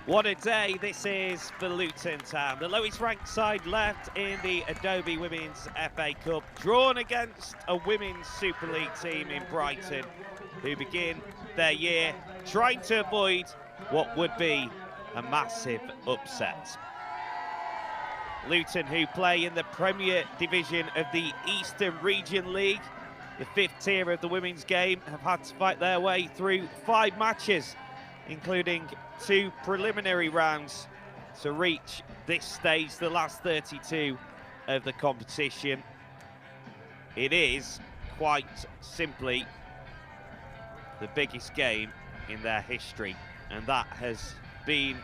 What a day this is for Luton Town. The lowest ranked side left in the Adobe Women's FA Cup, drawn against a Women's Super League team in Brighton, who begin their year trying to avoid what would be a massive upset. Luton, who play in the Premier Division of the Eastern Region League, the fifth tier of the women's game, have had to fight their way through 5 matches, including 2 preliminary rounds, to reach this stage, the last 32 of the competition. It is quite simply the biggest game in their history, and that has been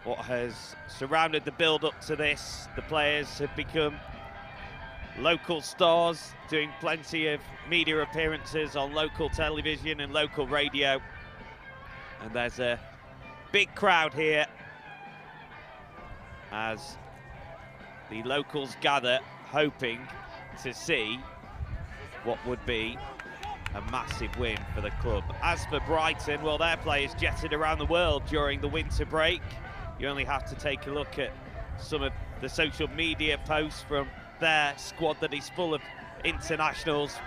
what has surrounded the build-up to this. The players have become local stars, doing plenty of media appearances on local television and local radio. And there's a big crowd here as the locals gather, hoping to see what would be a massive win for the club. As for Brighton, well, their players jetted around the world during the winter break. You only have to take a look at some of the social media posts from their squad that is full of internationals.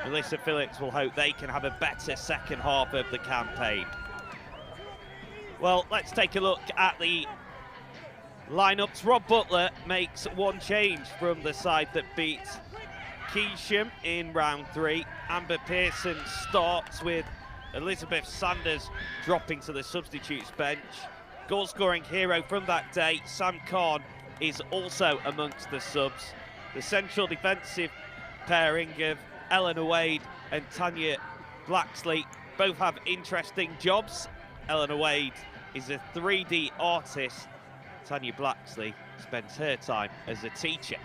Melissa Phillips will hope they can have a better second half of the campaign. Well, let's take a look at the lineups. Rob Butler makes one change from the side that beat Keesham in round 3. Amber Pearson starts, with Elizabeth Sanders dropping to the substitutes bench. Goal-scoring hero from that day, Sam Khan, is also amongst the subs. The central defensive pairing of Eleanor Wade and Tanya Blacksley both have interesting jobs. Eleanor Wade is a 3D artist. Tanya Blacksley spends her time as a teacher.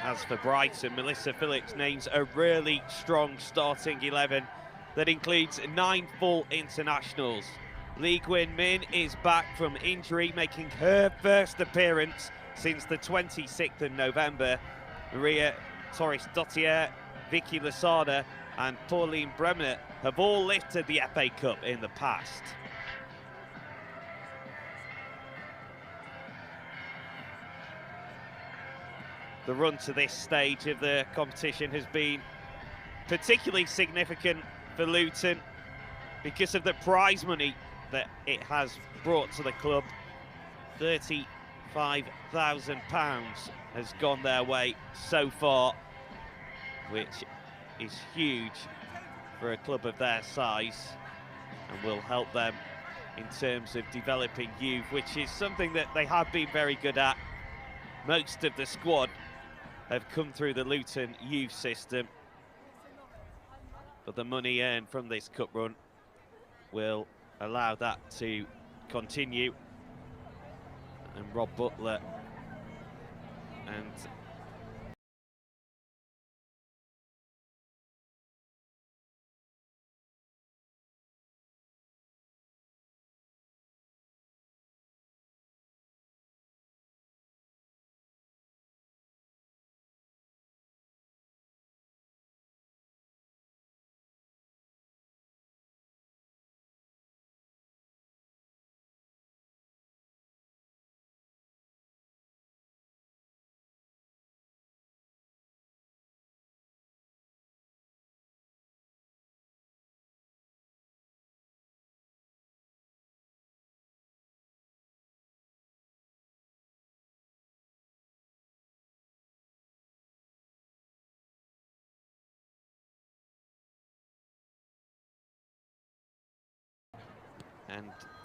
As for Brighton, Melissa Phillips names a really strong starting 11 that includes 9 full internationals. Lee Gwyn Min is back from injury, making her first appearance since the 26th of November. Maria Torres-Dottier, Vicky Lasada and Pauline Bremner have all lifted the FA Cup in the past. The run to this stage of the competition has been particularly significant for Luton because of the prize money that it has brought to the club. £35,000 has gone their way so far, which is huge for a club of their size and will help them in terms of developing youth, which is something that they have been very good at. Most of the squad have come through the Luton youth system, but the money earned from this cup run will allow that to continue. And Rob Butler and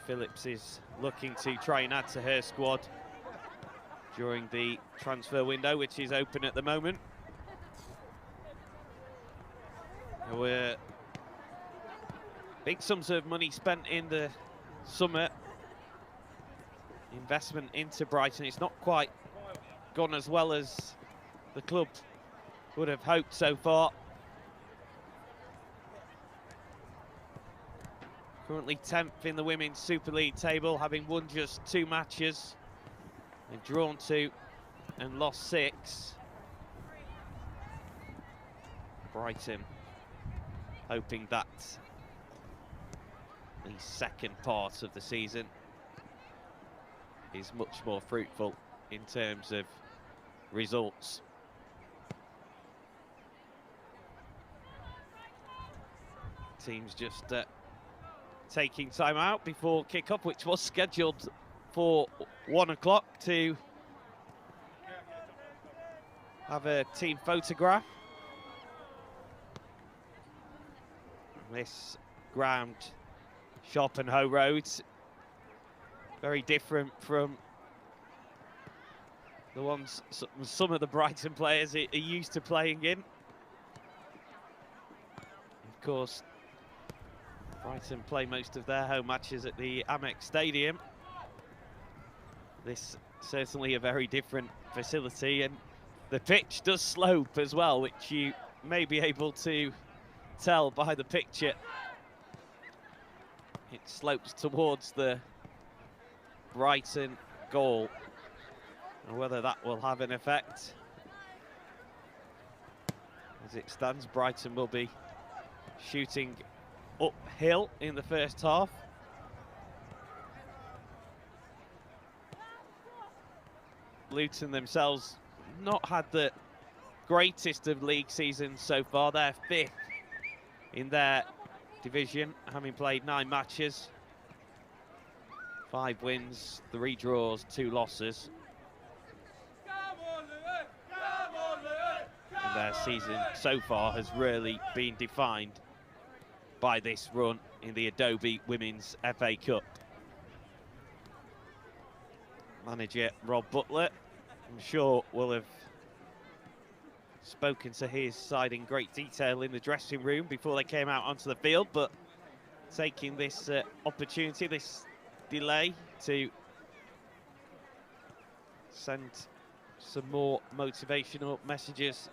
Phillips is looking to try and add to her squad during the transfer window, which is open at the moment. There were big sums of money spent in the summer. Investment into Brighton. It's not quite gone as well as the club would have hoped so far. Currently 10th in the Women's Super League table, having won just 2 matches. They've drawn 2 and lost 6. Brighton hoping that the second part of the season is much more fruitful in terms of results. Teams just taking time out before kick-off, which was scheduled for 1 o'clock, to have a team photograph. This ground, Shop and Hoe Roads, very different from the ones some of the Brighton players are used to playing in. Of course, Brighton play most of their home matches at the Amex Stadium. This certainly a very different facility, and the pitch does slope as well, which you may be able to tell by the picture. It slopes towards the Brighton goal, and whether that will have an effect. As it stands, Brighton will be shooting uphill in the first half. Luton themselves not had the greatest of league seasons so far. They're 5th in their division, having played 9 matches. 5 wins, 3 draws, 2 losses. And their season so far has really been defined by this run in the Adobe Women's FA Cup. Manager Rob Butler, I'm sure, will have spoken to his side in great detail in the dressing room before they came out onto the field, but taking this opportunity, this delay, to send some more motivational messages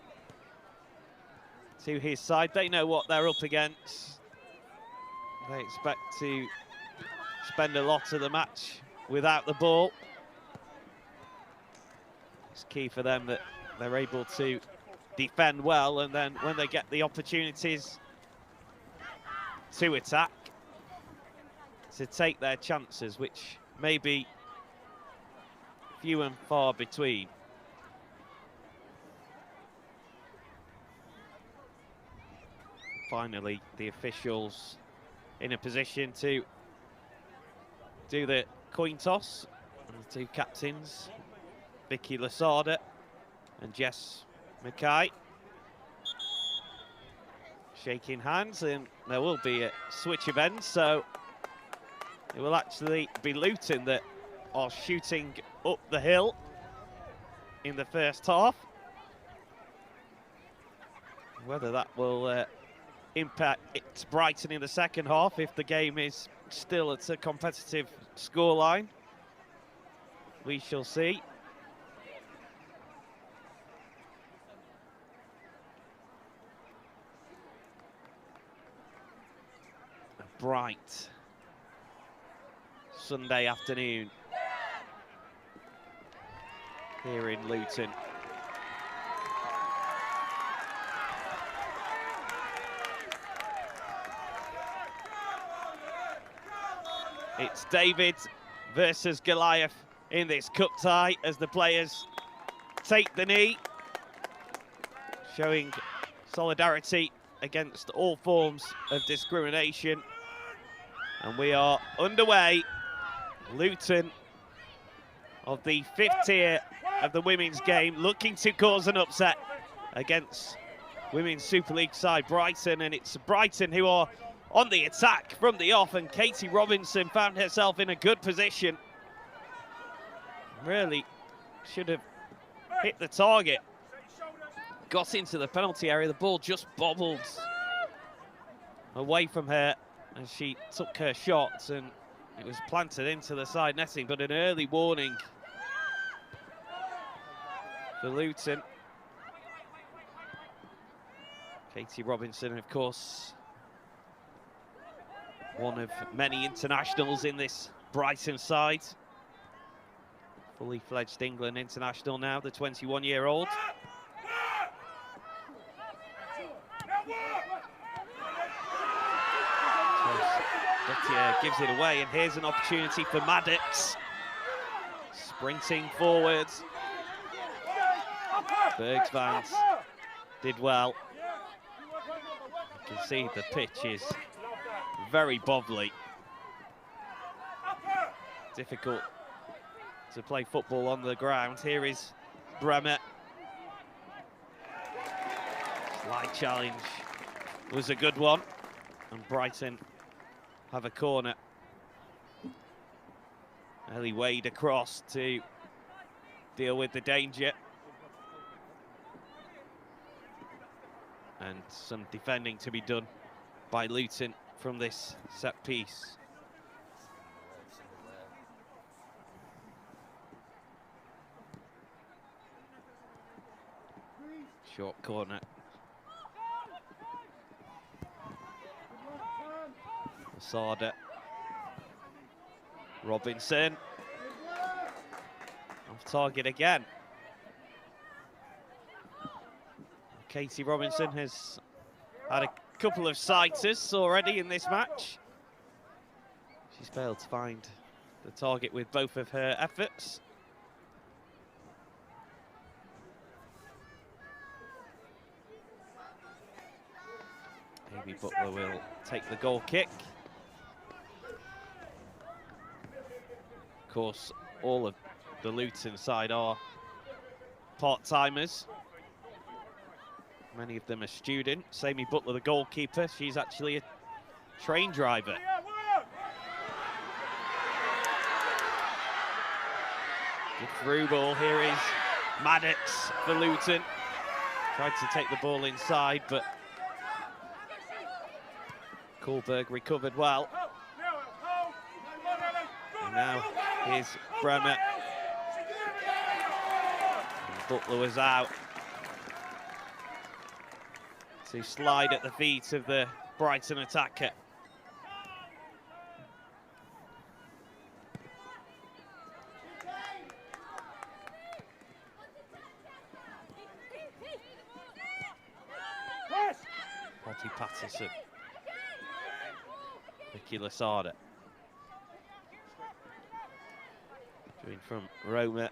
to his side. They know what they're up against. They expect to spend a lot of the match without the ball. It's key for them that they're able to defend well, and then when they get the opportunities to attack, to take their chances, which may be few and far between. Finally, the officials in a position to do the coin toss, and the 2 captains, Vicky Lasada and Jess Mackay, shaking hands, and there will be a switch of ends, so it will actually be Luton that are shooting up the hill in the first half. Whether that will impact Brighton in the second half, if the game is still at a competitive scoreline, we shall see. A bright Sunday afternoon here in Luton. It's David versus Goliath in this cup tie as the players take the knee, showing solidarity against all forms of discrimination. And we are underway. Luton, of the 5th tier of the women's game, looking to cause an upset against Women's Super League side Brighton, and it's Brighton who are on the attack from the off, and Katie Robinson found herself in a good position. Really should have hit the target. Got into the penalty area, the ball just bobbled away from her as she took her shot, and it was planted into the side netting, but an early warning for Luton. Katie Robinson, of course, one of many internationals in this Brighton side. Fully fledged England international now, the 21-year-old. Dottier gives it away, and here's an opportunity for Maddox. Sprinting forwards. Bergsvans did well. You can see the pitch is very bobbly. Difficult to play football on the ground. Here is Bremer. Slight challenge was a good one, and Brighton have a corner. Ellie Wade across to deal with the danger. And some defending to be done by Luton from this set piece. Short corner. Masada. Robinson. Off target again. Katie Robinson has had a couple of sighters already in this match. She's failed to find the target with both of her efforts. Amy Butler will take the goal kick. Of course, all of the Luton side are part-timers. Many of them are students. Amy Butler, the goalkeeper, she's actually a train driver. Good through ball. Here is Maddox for Luton. Tried to take the ball inside, but Kohlberg recovered well. And now here's Bremer. And Butler was out to slide at the feet of the Brighton attacker. Potty Patterson. Vicky Lasada. Doing from Roma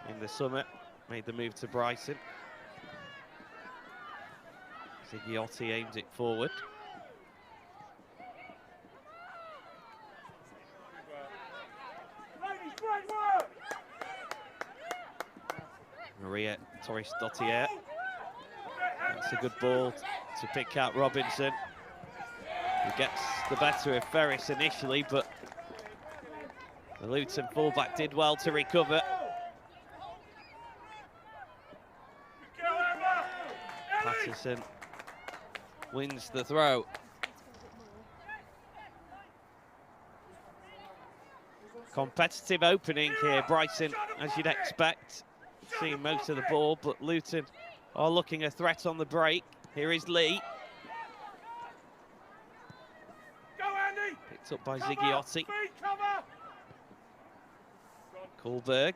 in the summer. Made the move to Brighton. Ziggiotti aims it forward. Maria Torres Dottier. That's a good ball to pick out Robinson. He gets the better of Ferris initially, but the Luton fullback did well to recover. Patterson wins the throw. Competitive opening here, Brighton, as you'd expect, seeing most of the ball, but Luton are looking a threat on the break. Here is Lee. Picked up by Ziggiotti. Kohlberg.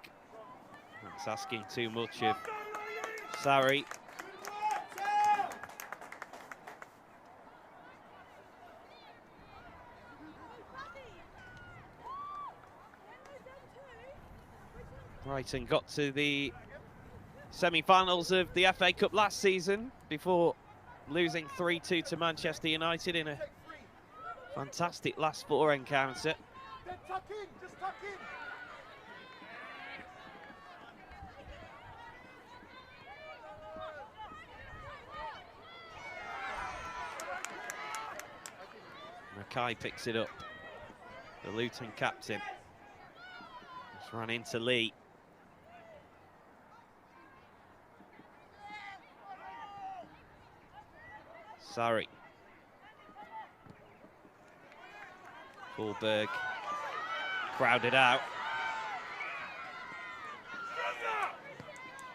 That's asking too much of Sarri. Brighton got to the semi-finals of the FA Cup last season before losing 3-2 to Manchester United in a fantastic last four encounter. Mackay picks it up. The Luton captain just ran into Lee. Sarri. Kohlberg crowded out.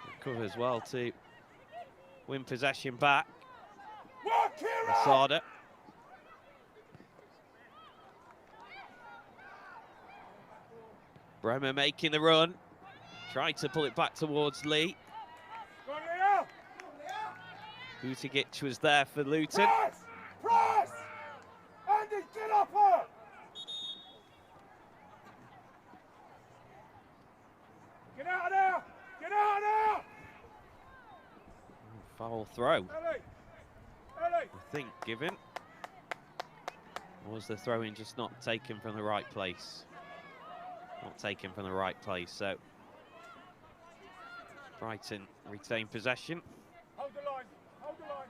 Recovers well to win possession back. Masada. Bremer making the run. Tried to pull it back towards Lee. Buttigieg was there for Luton. Press! Press! Andy, get Foul throw, I think, given. Or was the throw-in just not taken from the right place? Not taken from the right place, so Brighton retain possession. Hold the line, hold the line,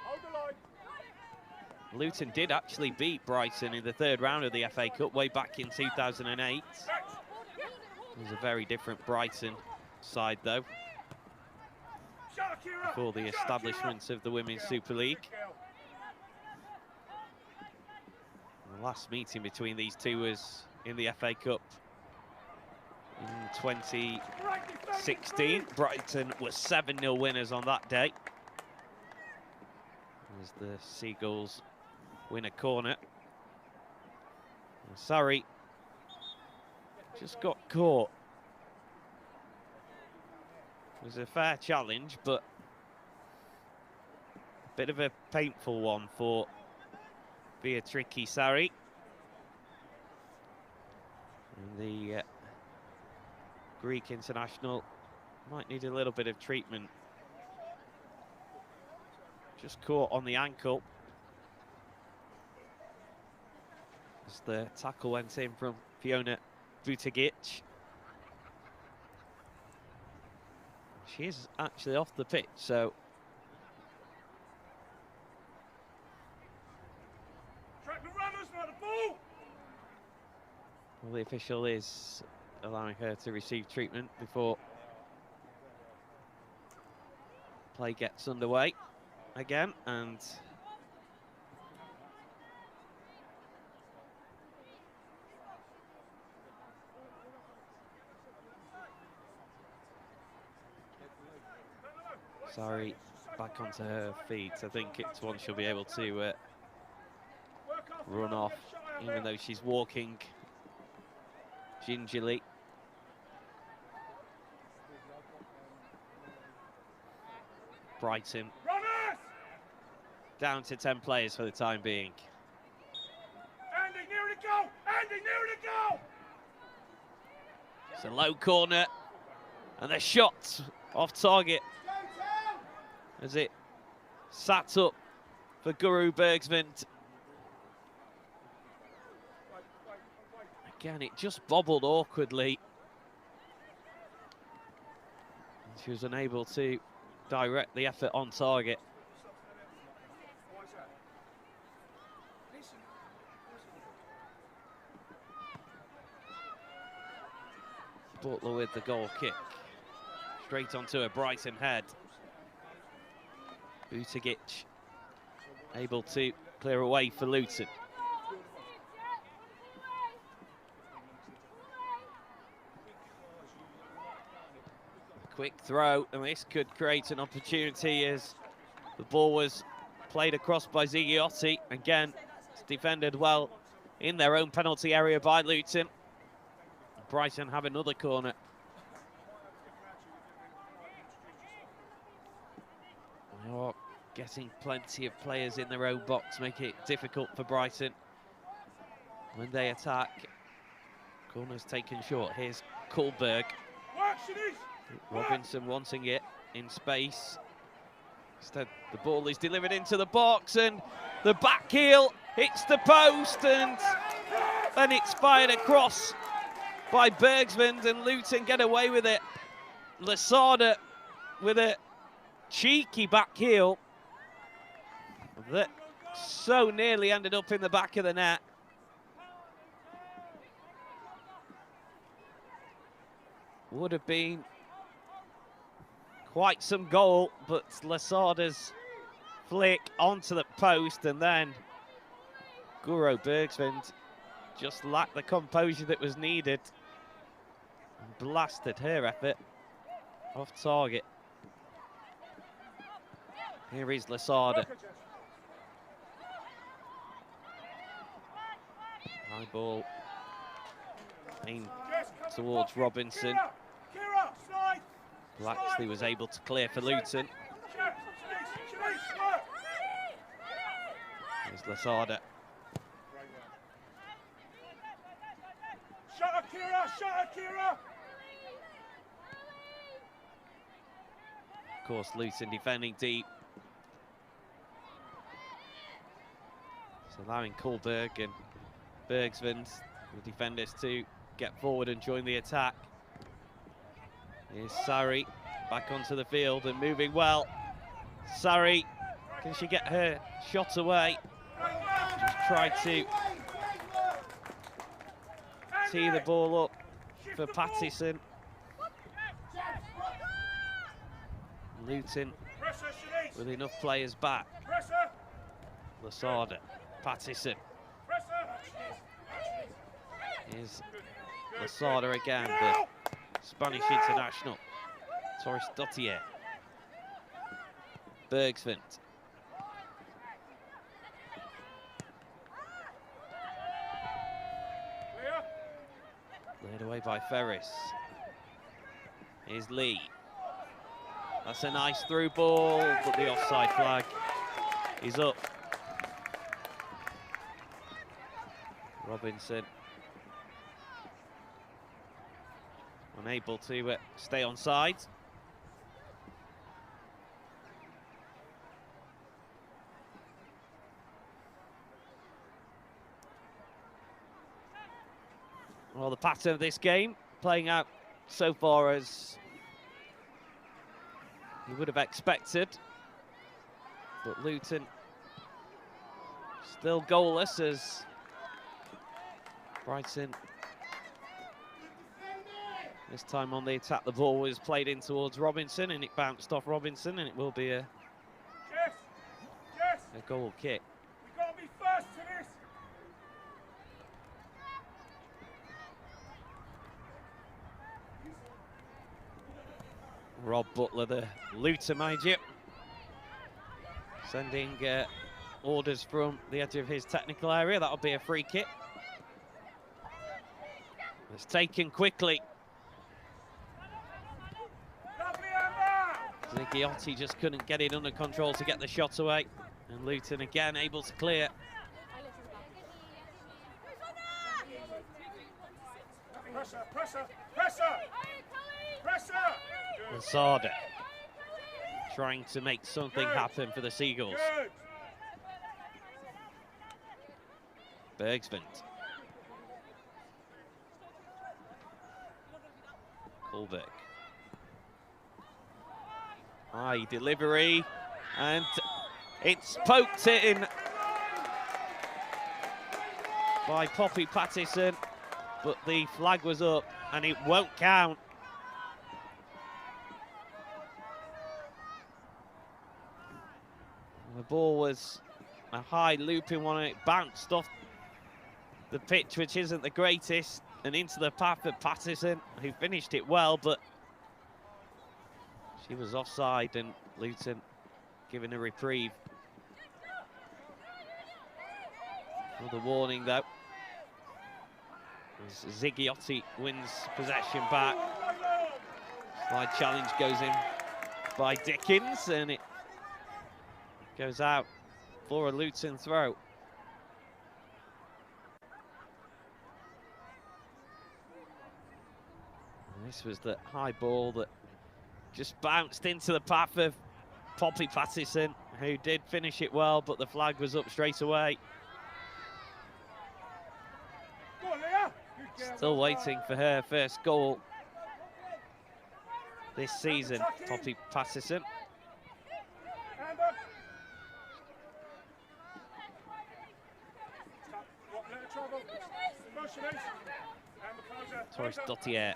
hold the line. Luton did actually beat Brighton in the third round of the FA Cup way back in 2008. It was a very different Brighton side, though, before the establishment of the Women's Super League. The last meeting between these two was in the FA Cup in 2016. Brighton were 7-0 winners on that day, as the Seagulls win a corner. Sorry, just got caught. It was a fair challenge, but a bit of a painful one for Beatrice Sarri. And the Greek international might need a little bit of treatment. Just caught on the ankle as the tackle went in from Fiona Butagic. She is actually off the pitch, so well, the official is allowing her to receive treatment before play gets underway again. And Sarri back onto her feet. I think it's one she'll be able to run off, even though she's walking gingerly. Brighton down to 10 players for the time being. Andy, near to go! Andy, near to go! It's a low corner, and the shot off target as it sat up for Guru Bergsman. Again, it just bobbled awkwardly. She was unable to direct the effort on target. Butler with the goal kick. Straight onto a Brighton head. Butagic able to clear away for Luton. Quick throw, and this could create an opportunity as the ball was played across by Zigiotti. Again, it's defended well in their own penalty area by Luton. Brighton have another corner. They are getting plenty of players in their own box, making it difficult for Brighton when they attack. Corner's taken short. Here's Kullberg. Robinson wanting it in space. Instead, the ball is delivered into the box, and the back heel hits the post, and then it's fired across by Bergsman, and Luton get away with it. Lasada with a cheeky back heel that so nearly ended up in the back of the net. Would have been quite some goal, but Lasada's flick onto the post, and then Guro Bergsman just lacked the composure that was needed and blasted her effort off target. Here is Lasada. High ball aimed towards Robinson. Blacksley was able to clear for Luton. Here's Lasada. Shut Akira! Shut Akira! course, Luton defending deep. It's allowing Kohlberg and Bergsvend, the defenders, to get forward and join the attack. Here's Sarri back onto the field and moving well. Sarri, can she get her shot away? Just tried to tee the ball up for Pattison. Luton with enough players back. Lasada, Pattison. Here's Lasada again, the Spanish international. Torres Dottier. Bergsvend. Led away by Ferris. Here's Lee. That's a nice through ball, but the offside flag is up. Robinson unable to stay on side. Well, the pattern of this game playing out so far as you would have expected, but Luton still goalless as Brighton this time on the attack. The ball was played in towards Robinson and it bounced off Robinson, and it will be a goal kick. We've got to be first to this. Rob Butler, the Luton manager, sending orders from the edge of his technical area. That'll be a free kick. It's taken quickly. Ziggiotti just couldn't get it under control to get the shot away. And Luton again able to clear. Pressure, pressure, pressure! Pressure! Lasada trying to make something happen for the Seagulls. Bergsvend. Kohlberg. High delivery, and it's poked in by Poppy Pattison, but the flag was up and it won't count. The ball was a high looping one, and it bounced off the pitch, which isn't the greatest, and into the path of Pattison, who finished it well, but she was offside, and Luton given a reprieve. Another warning, though, as Ziggiotti wins possession back. Slide challenge goes in by Dickens, and it goes out for a Luton throw. And this was the high ball that just bounced into the path of Poppy Pattison, who did finish it well, but the flag was up straight away. Still waiting for her first goal this season, Poppy Pattison. Torres Dottier.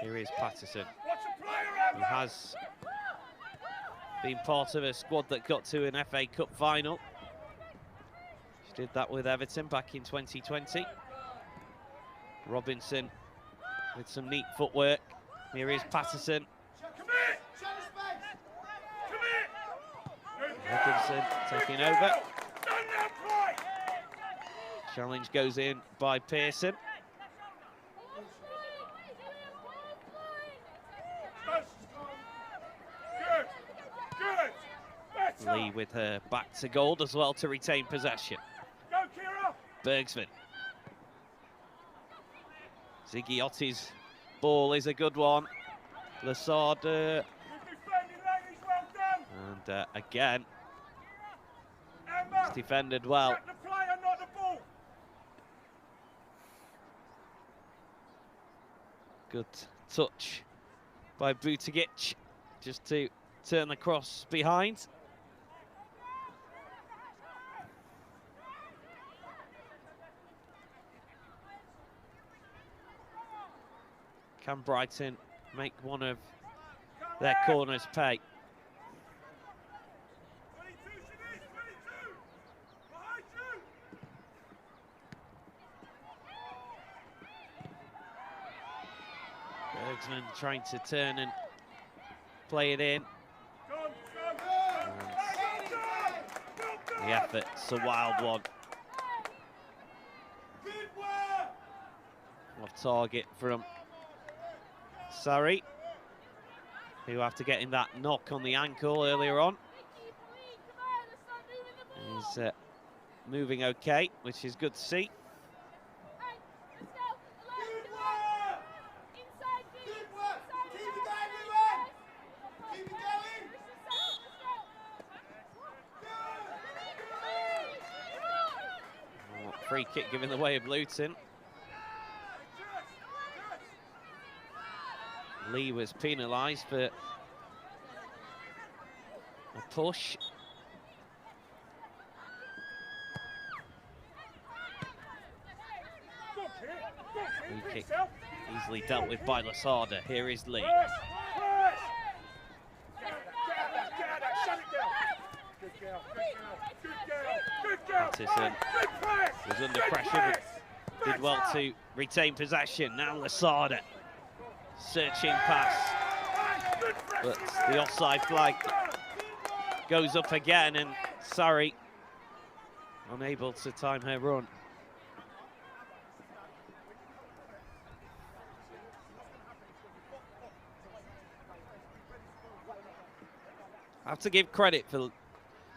Here is Pattison, who has been part of a squad that got to an FA Cup final. She did that with Everton back in 2020. Robinson with some neat footwork. Here is Pattison. Robinson taking over. Challenge goes in by Pearson. Lee with her back to goal as well to retain possession. Bergsvend. Ziggiotti's ball is a good one. Lasada And again, it's defended well. Check the player, not the ball. Good touch by Butagic, just to turn the cross behind. Can Brighton make one of their corners pay? 22, Shanice, 22. Behind you. Bergsman trying to turn and play it in. The effort's a wild one. Off target from Surrey, who after getting that knock on the ankle earlier on is moving okay, which is good to see. Free kick given the way of Luton. Lee was penalised for a push. Free kick easily dealt with by Lasada. Here is Lee. Patterson was under pressure, but did well to retain possession. Now Lasada, searching pass, but the offside flag goes up again, and Surrey unable to time her run. I have to give credit for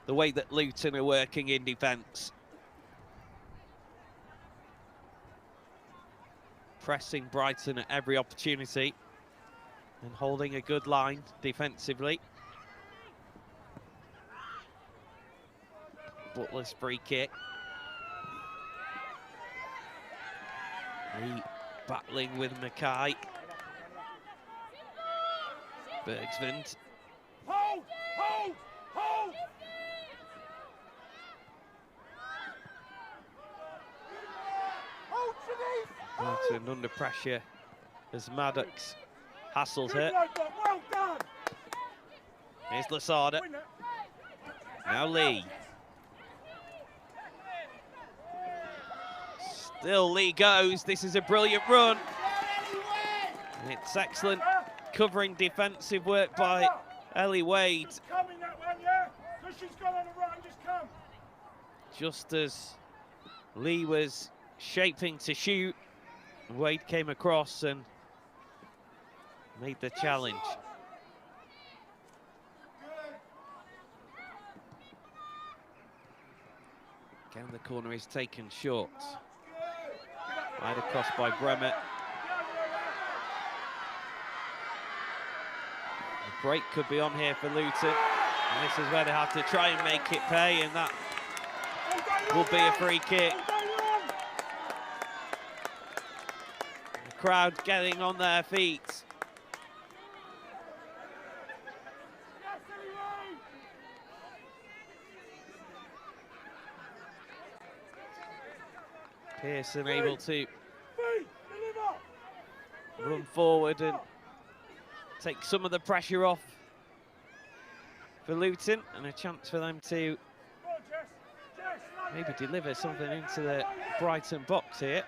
the way that Luton are working in defence. Pressing Brighton at every opportunity and holding a good line defensively. Butler's free kick. Lee battling with Mackay. Bergsman. Hold! Hold! Hold! Hold, Shanice! Luton under pressure as Maddox hassles her. Well done! Here's Lasada. Now Lee. Still Lee goes. This is a brilliant run. And it's excellent covering defensive work by Ellie Wade. Coming that one, yeah? So she's gone on the right, just come. Just as Lee was shaping to shoot, Wade came across and made the challenge. Again, the corner is taken short. Wide across by Bremer. The break could be on here for Luton. And this is where they have to try and make it pay, and that will be a free kick. The crowd getting on their feet. Pearson able to run forward and take some of the pressure off for Luton, and a chance for them to maybe deliver something into the Brighton box here.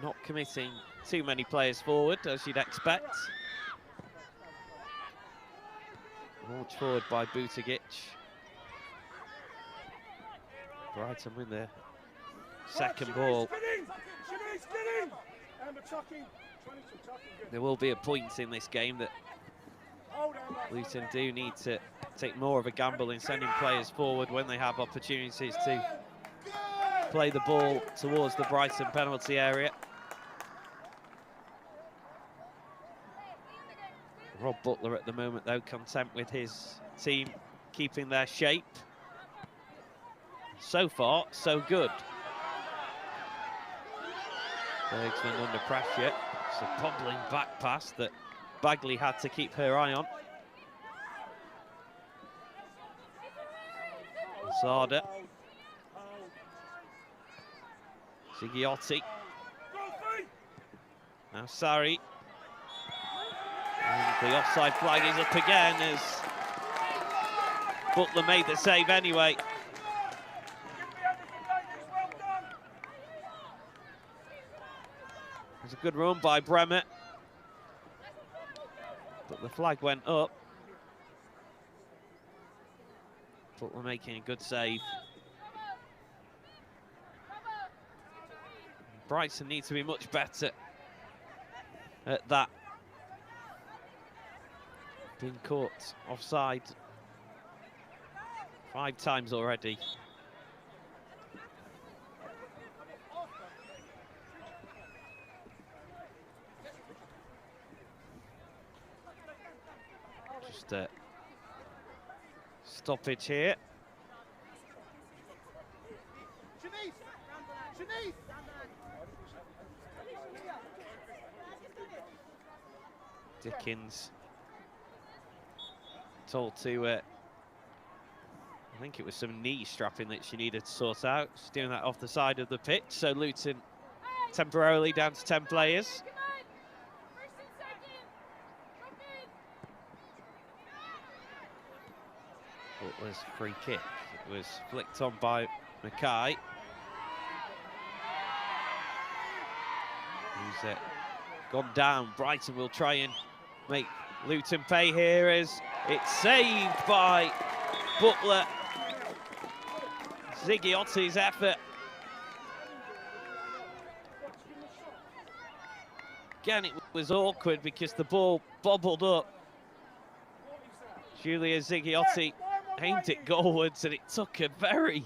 Not committing too many players forward, as you'd expect. Launched forward by Butagic. Brighton win their second ball. There will be a point in this game that Luton do need to take more of a gamble in sending players forward when they have opportunities to play the ball towards the Brighton penalty area. Rob Butler at the moment, though, content with his team keeping their shape. So far, so good. Bergsman under pressure. It's a bobbling back pass that Bagley had to keep her eye on. Sada. Zigiotti. Now Sarri. And the offside flag is up again as Butler made the save anyway. It was a good run by Bremer, but the flag went up. Butler making a good save. Brighton need to be much better at that. Been caught offside 5 times already. Just a stoppage here. Dickens told to, I think it was some knee strapping that she needed to sort out. She's doing that off the side of the pitch, so Luton temporarily down to 10 players. Butler's free kick. It was flicked on by Mackay. Who's gone down. Brighton will try and make Luton pay here as it's saved by Butler. Zigiotti's effort. Again, it was awkward because the ball bobbled up. Julia Zigiotti aimed it goalwards and it took a very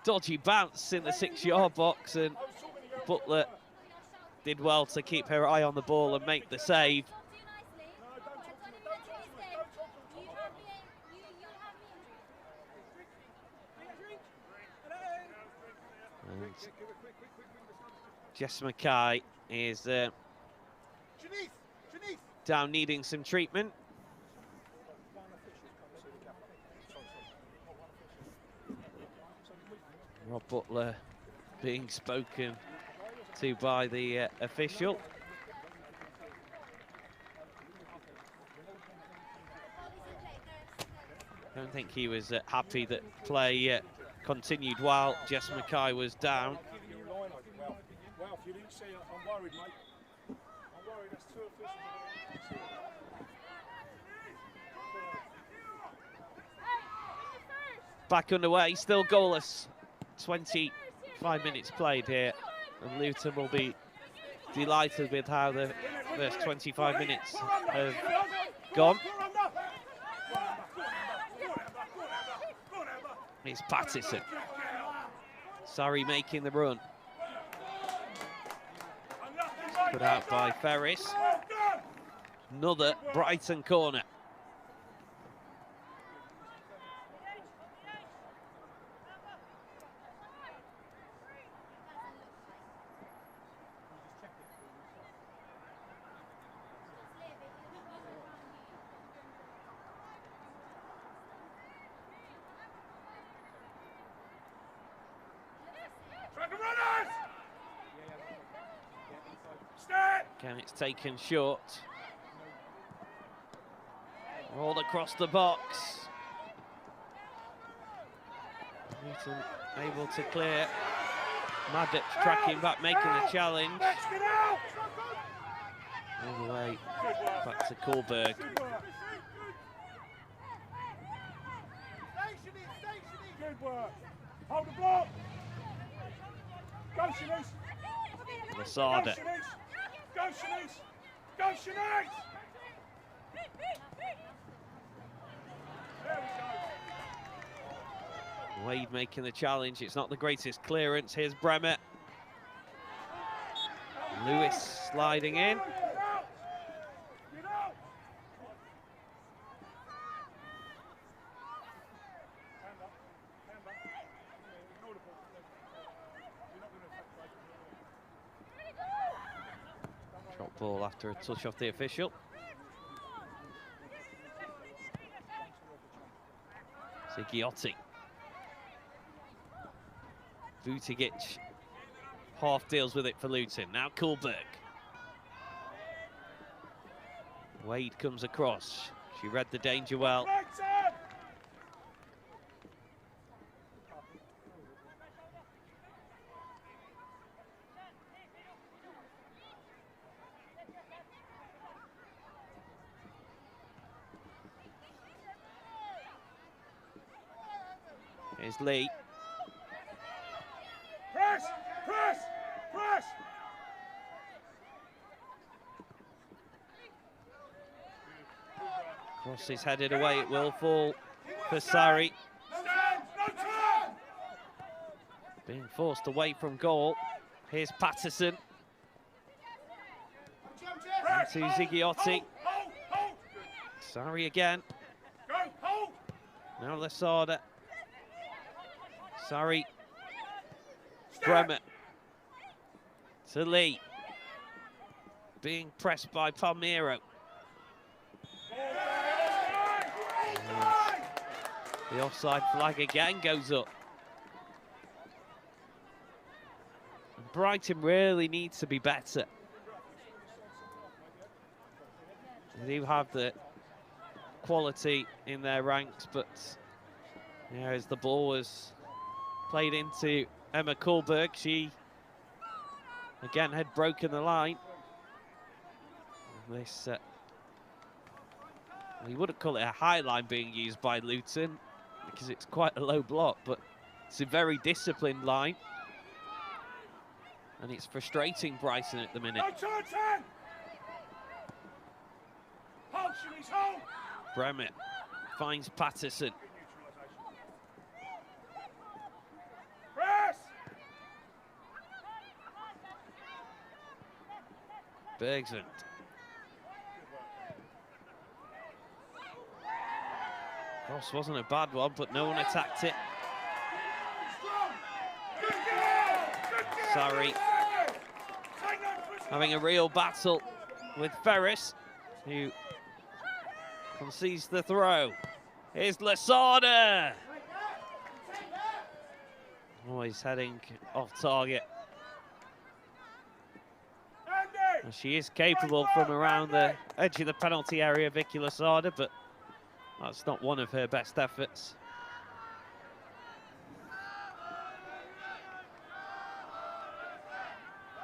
dodgy bounce in the 6-yard box, and Butler did well to keep her eye on the ball and make the save. And Jess Mackay is down needing some treatment. Rob Butler being spoken to by the official. I don't think he was happy that play continued while Jess Mackay was down. Well, if you didn't see it, I'm worried, mate. I'm worried, there's 2 officials. Back underway, still goalless. 25 minutes played here, and Luton will be delighted with how the first 25 minutes have gone. It's Pattison. Sarri making the run. Put out by Ferris. Another Brighton corner. Again, it's taken short. Rolled across the box. Luton able to clear. Maddox tracking back, making the challenge. All the way back to Kohlberg. Good work. Hold the block. Go, Shanice. Lasada. Go, Shanice! Go, Shanice! There we go. Wade making the challenge. It's not the greatest clearance. Here's Bremer. Lewis sliding in. Ball after a touch off the official. Zigiotti. Butigic half deals with it for Luton. Now Kuhlberg. Wade comes across. She read the danger well. Here's Lee. Press! Press! Press! Cross is headed away. It will fall for Sarri. Being forced away from goal. Here's Patterson. Into Zigiotti. Sarri again. Now Lasada. Sarri. Bremer. To Lee. Being pressed by Palmiro. The offside flag again goes up. Brighton really needs to be better. They do have the quality in their ranks, but yeah, as the ball was played into Emma Kuhlberg, she again had broken the line. This, you wouldn't call it a high line being used by Luton because it's quite a low block, but it's a very disciplined line. And it's frustrating Brighton at the minute. Bremer finds Patterson. Bergsund. Cross wasn't a bad one, but no one attacked it. Sarri having a real battle with Ferris, who concedes the throw. Here's Lasada. Oh, he's heading off target. And she is capable from around the edge of the penalty area, Vicky Lasada, but that's not one of her best efforts.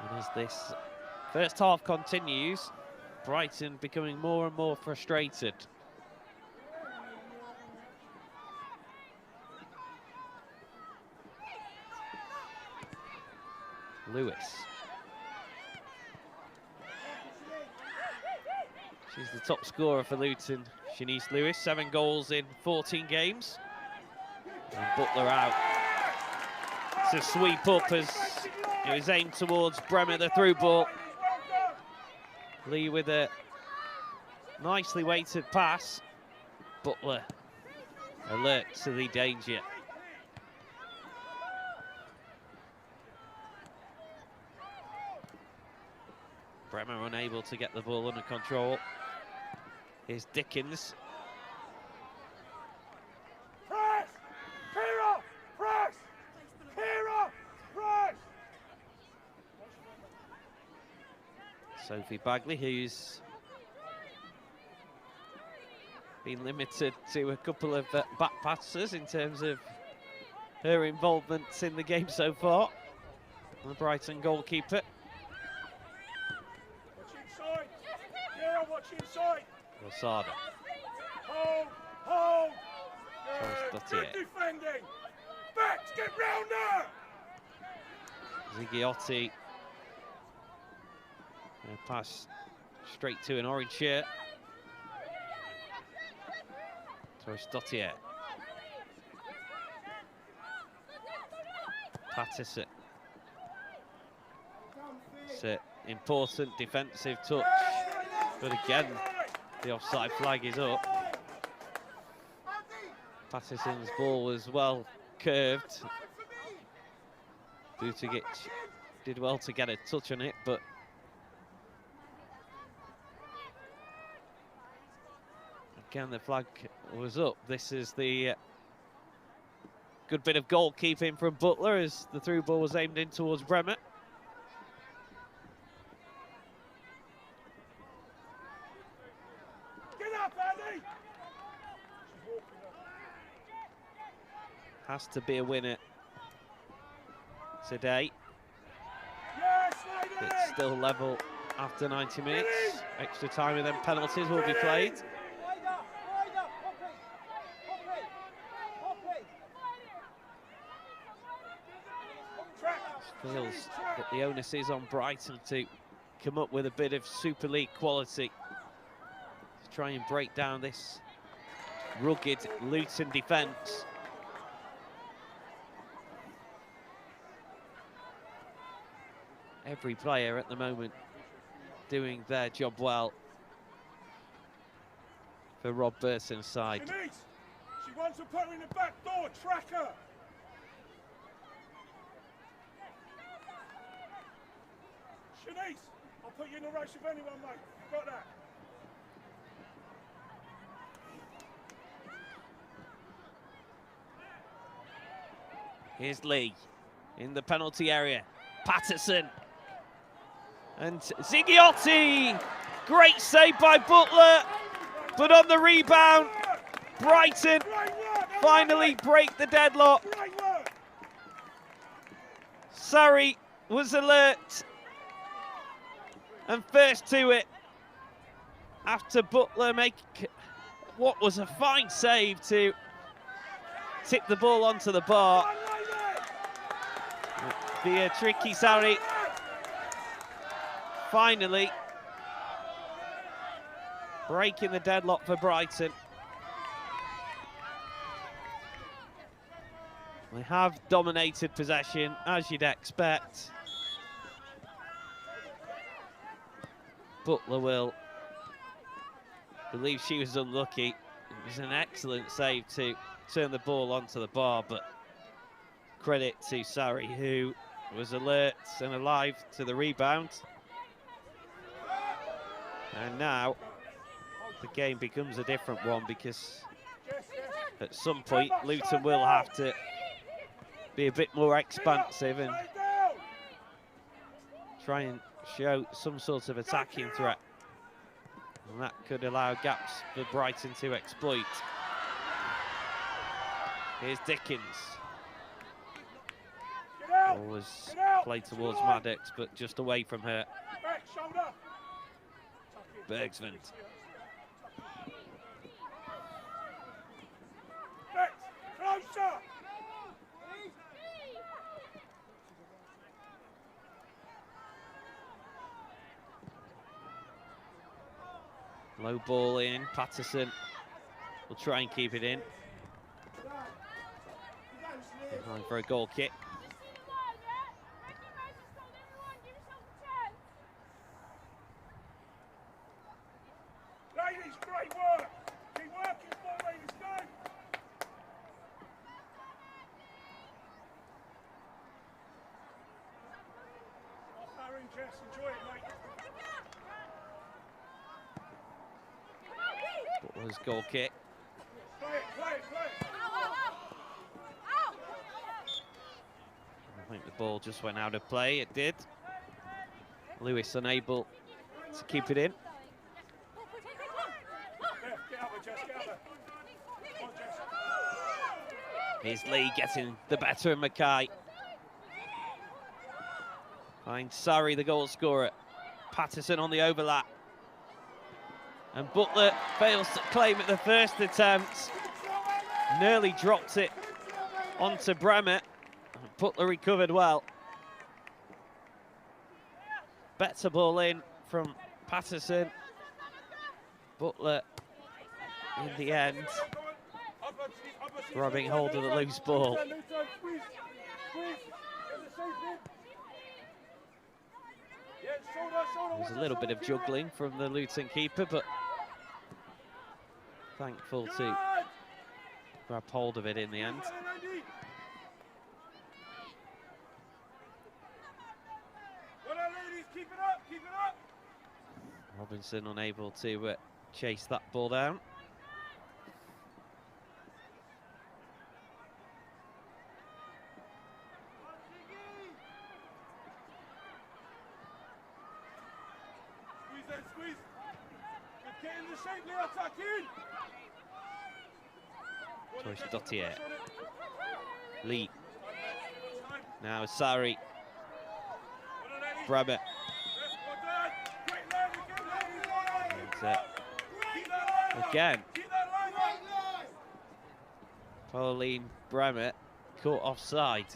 And as this first half continues, Brighton becoming more and more frustrated. Lewis. She's the top scorer for Luton, Shanice Lewis, 7 goals in 14 games. And Butler out to sweep up as it was aimed towards Bremer, the through ball. Lee with a nicely weighted pass. Butler alert to the danger. Bremer unable to get the ball under control. Here's Dickens. Press! Kira! Press! Kira! Press! Sophie Bagley, who's been limited to a couple of back passes in terms of her involvement in the game so far. The Brighton goalkeeper. Watch inside! Kira, watch inside! Lasada. Hold! Hold! Good Good defending! Bex, get round there! Zigiotti. A pass straight to an orange shirt. Stottier. Patterson. It's an important defensive touch, but again, the offside flag is up. Patterson's ball was well curved. Butigic did well to get a touch on it, but Again, the flag was up. This is the good bit of goalkeeping from Butler as the through ball was aimed in towards Bremer. Has to be a winner today. It's still level after 90 minutes. Extra time and then penalties will be played. Feels that the onus is on Brighton to come up with a bit of Super League quality to try and break down this rugged Luton defence. Every player at the moment doing their job well for Rob Burton's side. She wants to put her in the back door, track her. Shanice, I'll put you in the race with anyone, mate. You got that? Here's Lee in the penalty area. Patterson and Zighiotti. Great save by Butler, but on the rebound, Brighton finally break the deadlock. Surrey was alert and first to it after Butler make what was a fine save to tip the ball onto the bar. Be a tricky Surrey. Finally breaking the deadlock for Brighton. They have dominated possession, as you'd expect. Butler will believe she was unlucky. It was an excellent save to turn the ball onto the bar, but credit to Surrey, who was alert and alive to the rebound. And now the game becomes a different one, because at some point Luton will have to be a bit more expansive and try and show some sort of attacking threat. And that could allow gaps for Brighton to exploit. Here's Dickens. Ball was played towards Maddox, but just away from her. Bergsvand. Low ball in, Patterson will try and keep it in. Behind for a goal kick. Ladies, great work. Keep working for ladies, go. Off Aaron, Jess, enjoy it, mate. Butler's goal kick. Play it, play it, play it. I think the ball just went out of play. It did. Lewis unable to keep it in. Get out with Jess, get out there. Come on, Jess. Here's Lee getting the better of Mackay. Finds Surrey, the goal scorer. Patterson on the overlap. And Butler fails to claim it the first attempt. Nearly dropped it onto Bremer. Butler recovered well. Better ball in from Patterson. Butler, in the end, grabbing hold of the loose ball. There's a little bit of juggling from the Luton keeper, but thankful to grab hold of it in the end. Robinson unable to chase that ball down. squeeze. Get in the shape, Leo, attack in. Toys Dottier. Lee. Now Sari. Bremer. And, again, Pauline Bremer caught offside.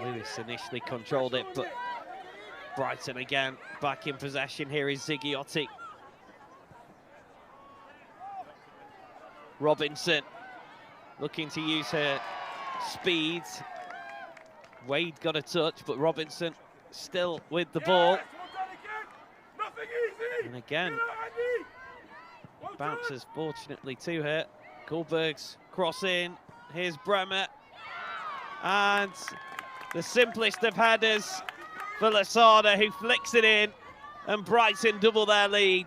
Lewis initially controlled it, but Brighton again back in possession. Here is Ziggiotti. Robinson looking to use her speed. Wade got a touch, but Robinson still with the ball. And again, bounces fortunately to her. Goldberg's cross in. Here's Bremer. And the simplest of headers for Lasada, who flicks it in, and Brighton double their lead.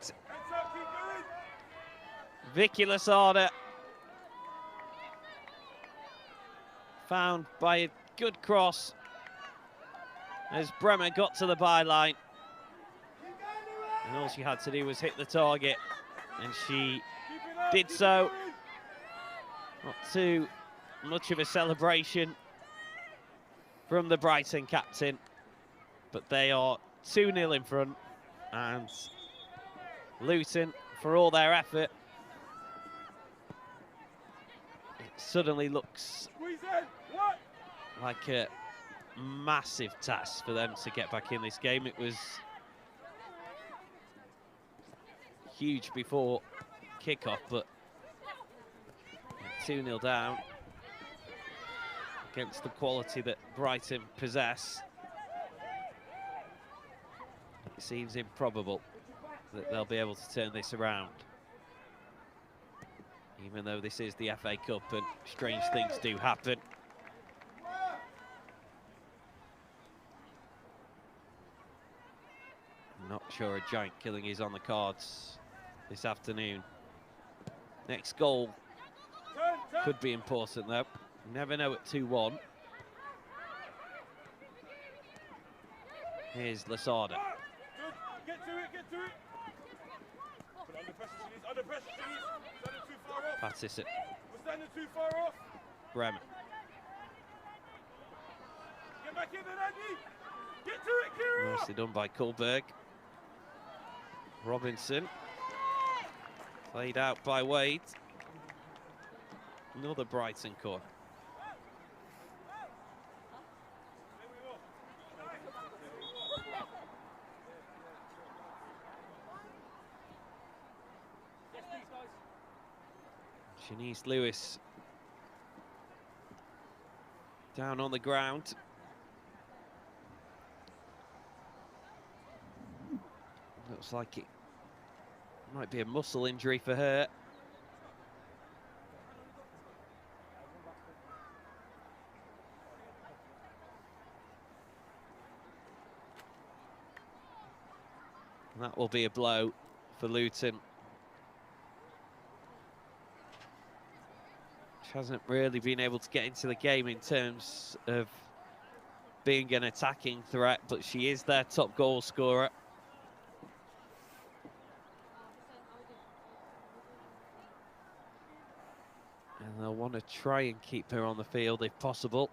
Vicky Lasada found by a good cross as Bremer got to the byline. And all she had to do was hit the target, and she did so. Not too much of a celebration from the Brighton captain, but they are 2-0 in front, and Luton, for all their effort, it suddenly looks like a massive task for them to get back in this game. It was huge before kickoff, but 2-0 down against the quality that Brighton possess, it seems improbable that they'll be able to turn this around. Even though this is the FA Cup and strange things do happen. I'm not sure a giant killing is on the cards this afternoon. Next goal could be important though. You never know at 2-1. Here's Lasada. Get to it, get to it. Put under pressure, Shanice, under pressure, Shanice. Standing too far off. Patsison. We're standing too far off. Bremer. Get back in there, Andy. Get to it, Kira. Nicely done by Kohlberg. Robinson. Played out by Wade. Another Brighton corner. Shanice Lewis down on the ground. Looks like it might be a muscle injury for her. And that will be a blow for Luton. She hasn't really been able to get into the game in terms of being an attacking threat, but she is their top goal scorer. And they'll want to try and keep her on the field if possible.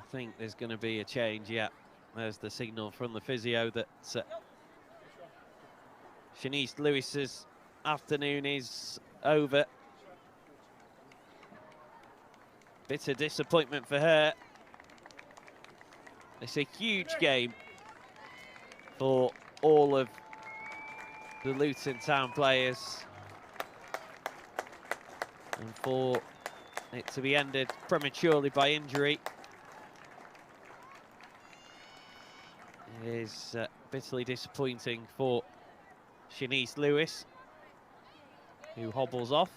I think there's going to be a change, yeah. There's the signal from the physio that Shanice Lewis's afternoon is over. Bit of disappointment for her. It's a huge game for all of the Luton Town players. And for it to be ended prematurely by injury is bitterly disappointing for Shanice Lewis, who hobbles off.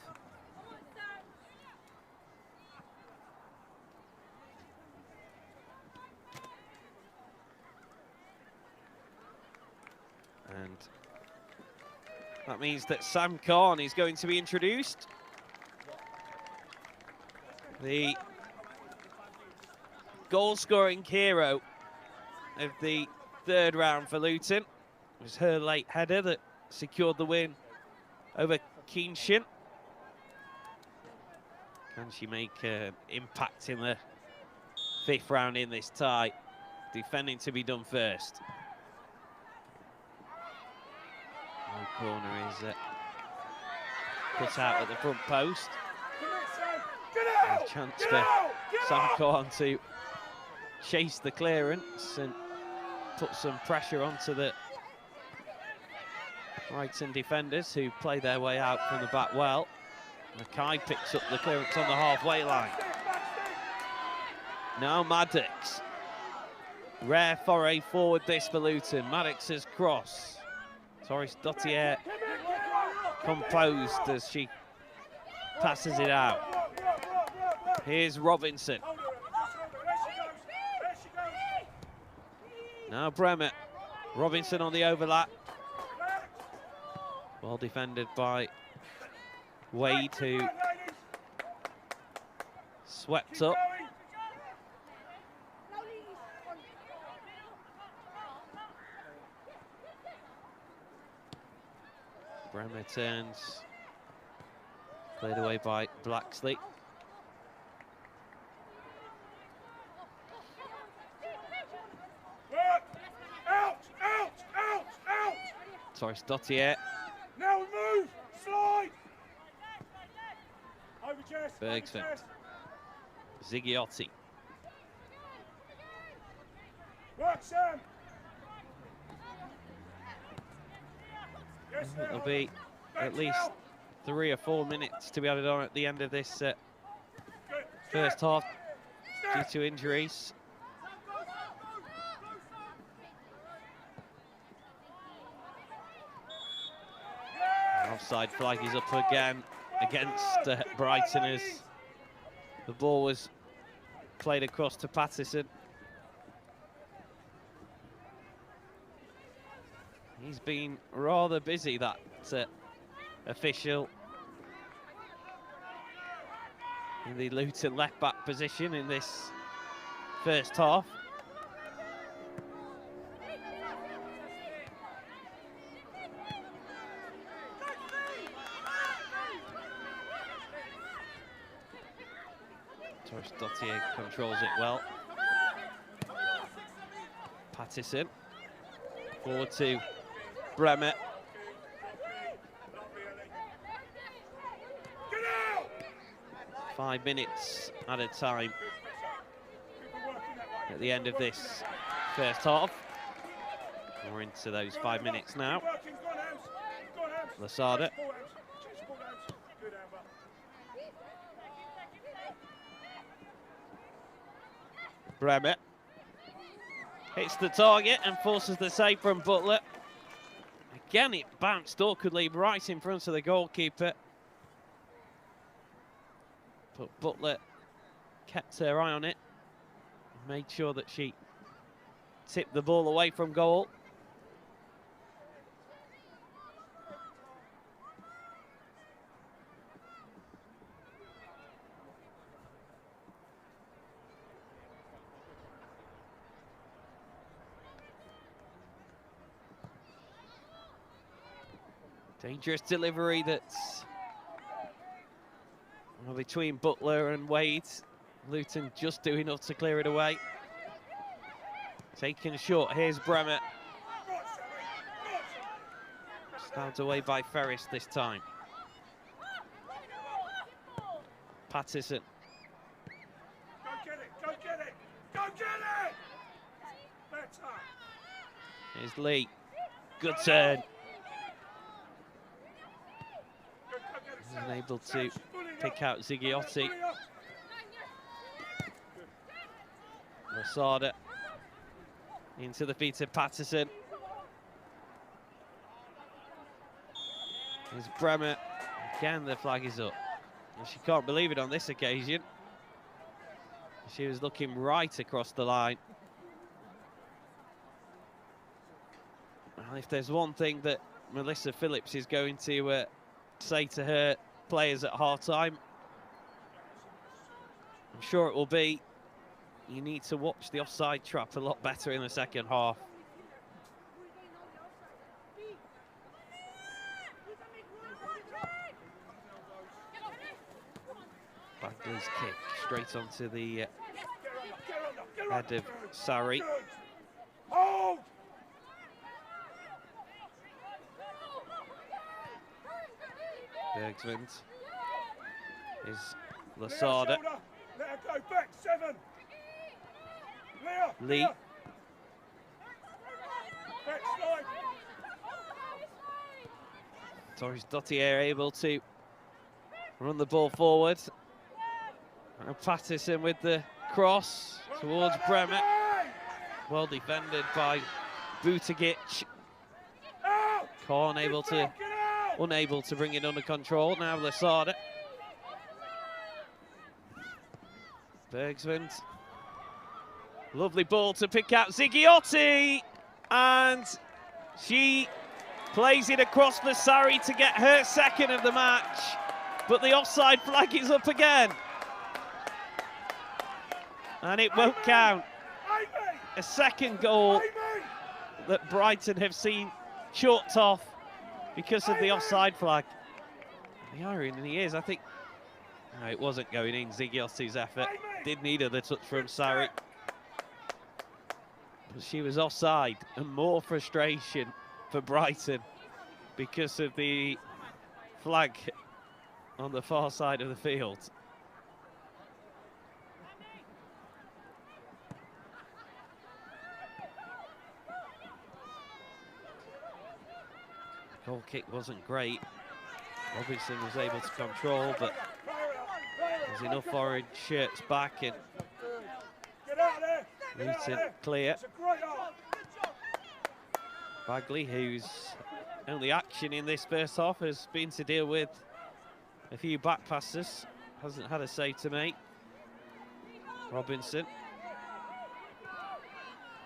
And that means that Sam Khan is going to be introduced. The goal-scoring hero of the third round for Luton. It was her late header that secured the win over Keenshin. Can she make an impact in the fifth round in this tie? Defending to be done first. No corner is put out at the front post. A chance for Sam Khan to chase the clearance and put some pressure onto the Brighton defenders, who play their way out from the back well. Mackay picks up the clearance on the halfway line. Now Maddox. Rare foray forward this for Luton. Maddox's cross. Torres Dottier composed as she passes it out. Here's Robinson. Now Bremer. Robinson on the overlap. Well defended by Wade, who swept up. Bremer turns. Cleared away by Blacksley. Torres Dottier. Now we move! Slide! Over chest, Bergson. Zigiotti. Work, Sam! Yes, There'll be at least 3 or 4 minutes to be added on at the end of this first half due to injuries. Offside flag is up again against Brighton as the ball was played across to Patterson. He's been rather busy, that official, in the Luton left-back position in this first half. Torres Dottier controls it well. Patterson forward to Bremer. Five minutes at a time at the end of this first half. We're into those 5 minutes now. Lasada. Bremer hits the target and forces the save from Butler. Again, it bounced awkwardly right in front of the goalkeeper. But Butler kept her eye on it, made sure that she tipped the ball away from goal. Dangerous delivery that's between Butler and Wade. Luton just do enough to clear it away. Taken short, here's Bremer. Stabbed away by Ferris this time. Patterson. Go get it, go get it, go get it! Better. Here's Lee. Good turn. Unable to pick out Zighiotti. Lasada into the feet of Patterson. There's Bremer. Again, the flag is up. Well, she can't believe it on this occasion. She was looking right across the line. Well, if there's one thing that Melissa Phillips is going to say to her players at half-time, I'm sure it will be, you need to watch the offside trap a lot better in the second half. Bagley's kick straight onto the head of Sarri. Bergsman is Lasada. Let her go back, 7. Lee. Torres Dottier able to run the ball forward. And Patterson with the cross towards Bremer. Well defended by Butagic. Korn unable to bring it under control. Now Lasada. Bergsman. Lovely ball to pick out Zighiotti. And she plays it across for Sarri to get her second of the match. But the offside flag is up again. And it won't count. A second goal that Brighton have seen chalked off because of the offside flag. The irony is, I think, no, it wasn't going in. Zighiotti's effort did need the touch from Sarri. But she was offside, and more frustration for Brighton because of the flag on the far side of the field. Goal kick wasn't great. Robinson was able to control, but there's enough orange shirts back, and Luton clear. Bagley, whose only action in this first half has been to deal with a few back passes, hasn't had a save to make. Robinson.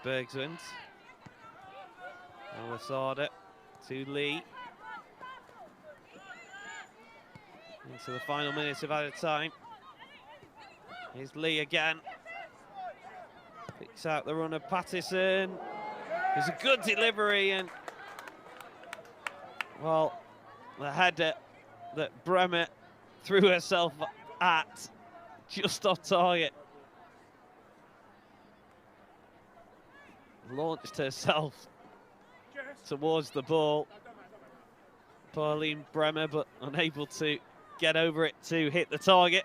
Bergsman. Lasada to Lee. Into the final minutes of added time. Here's Lee again. Picks out the run of Patterson. There's a good delivery, and well, the header that Bremer threw herself at just off target. Launched herself towards the ball. Pauline Bremer, but unable to get over it to hit the target.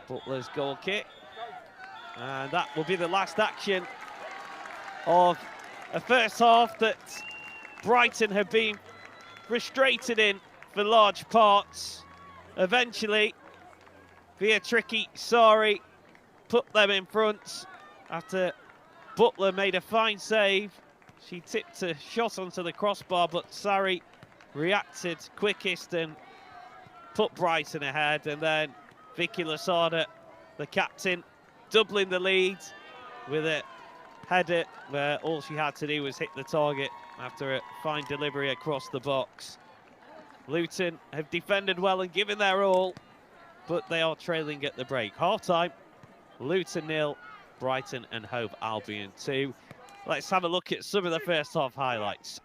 Butler's goal kick. And that will be the last action of a first half that Brighton have been frustrated in for large parts. Eventually, via tricky Sarri put them in front after Butler made a fine save. She tipped a shot onto the crossbar, but Sarri reacted quickest and put Brighton ahead. And then Vicky Lasada, the captain, doubling the lead with a header where all she had to do was hit the target after a fine delivery across the box. Luton have defended well and given their all, but they are trailing at the break. Half-time, Luton 0, Brighton and Hove Albion 2. Let's have a look at some of the first half highlights.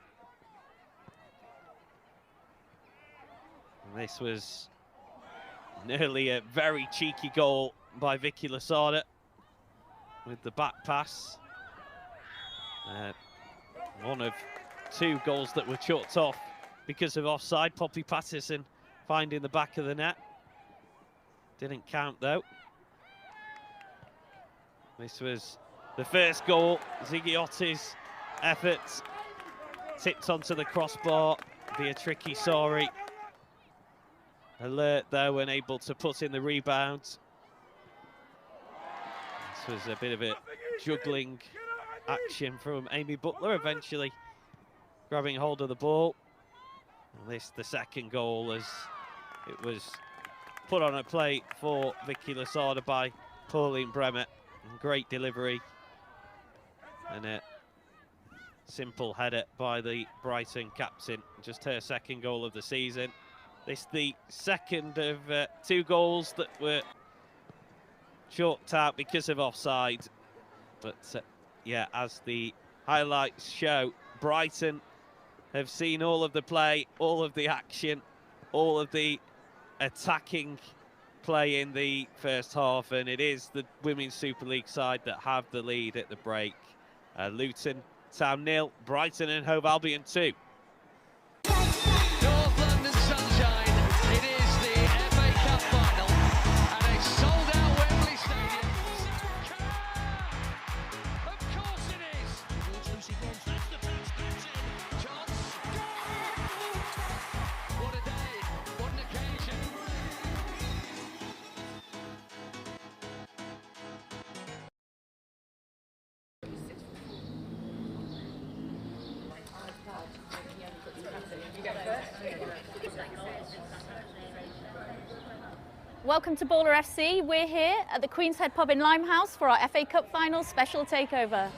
And this was nearly a very cheeky goal by Vicky Lasada with the back pass. One of two goals that were chalked off because of offside. Poppy Patterson finding the back of the net. Didn't count though. This was the first goal. Zigiotti's efforts tipped onto the crossbar via tricky Sori. Alert though, and able to put in the rebound. This was a bit of a juggling action from Amy Butler, eventually grabbing hold of the ball. And this, the second goal, as it was put on a plate for Vicky Lasada by Pauline Bremer. And great delivery. And a simple header by the Brighton captain. Just her second goal of the season. This the second of 2 goals that were chalked out because of offside. But yeah, as the highlights show, Brighton have seen all of the play, all of the action, all of the attacking play in the first half, and it is the Women's Super League side that have the lead at the break. Luton Town 0, Brighton and Hove Albion 2. North London sunshine, it is the FA Cup final at a sold-out Wembley Stadium. Of course it is! Lucy Bronze, that's the touch, that's it. Chance. What a day, what an occasion. Welcome to Baller FC. We're here at the Queen's Head pub in Limehouse for our FA Cup final special takeover.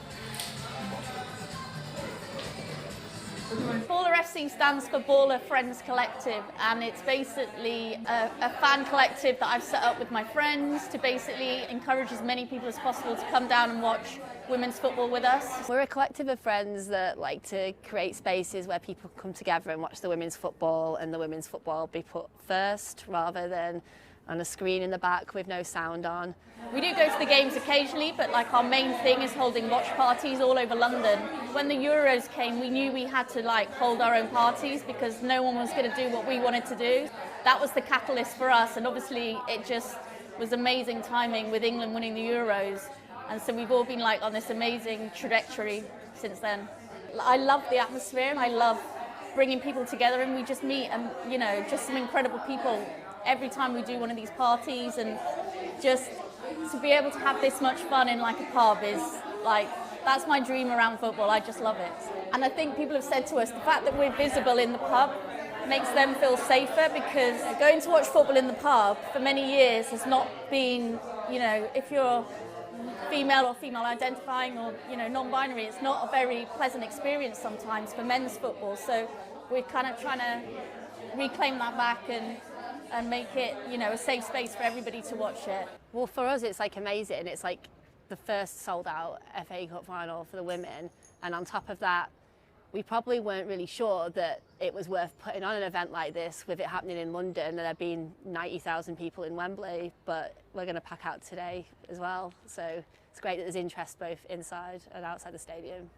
Baller FC stands for Baller Friends Collective, and it's basically a fan collective that I've set up with my friends to basically encourage as many people as possible to come down and watch women's football with us. We're a collective of friends that like to create spaces where people come together and watch the women's football, and the women's football be put first rather than on a screen in the back with no sound on. We do go to the games occasionally, but like our main thing is holding watch parties all over London. When the Euros came, we knew we had to like hold our own parties because no one was going to do what we wanted to do. That was the catalyst for us, and obviously it just was amazing timing with England winning the Euros. And so we've all been like on this amazing trajectory since then. I love the atmosphere. I love bringing people together, and we just meet and, you know, just some incredible people every time we do one of these parties, and just to be able to have this much fun in like a pub is like, that's my dream around football. I just love it. And I think people have said to us, the fact that we're visible in the pub makes them feel safer, because going to watch football in the pub for many years has not been, you know, if you're female or female identifying or, you know, non-binary, it's not a very pleasant experience sometimes for men's football. So we're kind of trying to reclaim that back and make it, you know, a safe space for everybody to watch it. Well, for us it's like amazing. It's like the first sold out FA Cup final for the women, and on top of that we probably weren't really sure that it was worth putting on an event like this with it happening in London and there being 90,000 people in Wembley, but we're going to pack out today as well, so it's great that there's interest both inside and outside the stadium.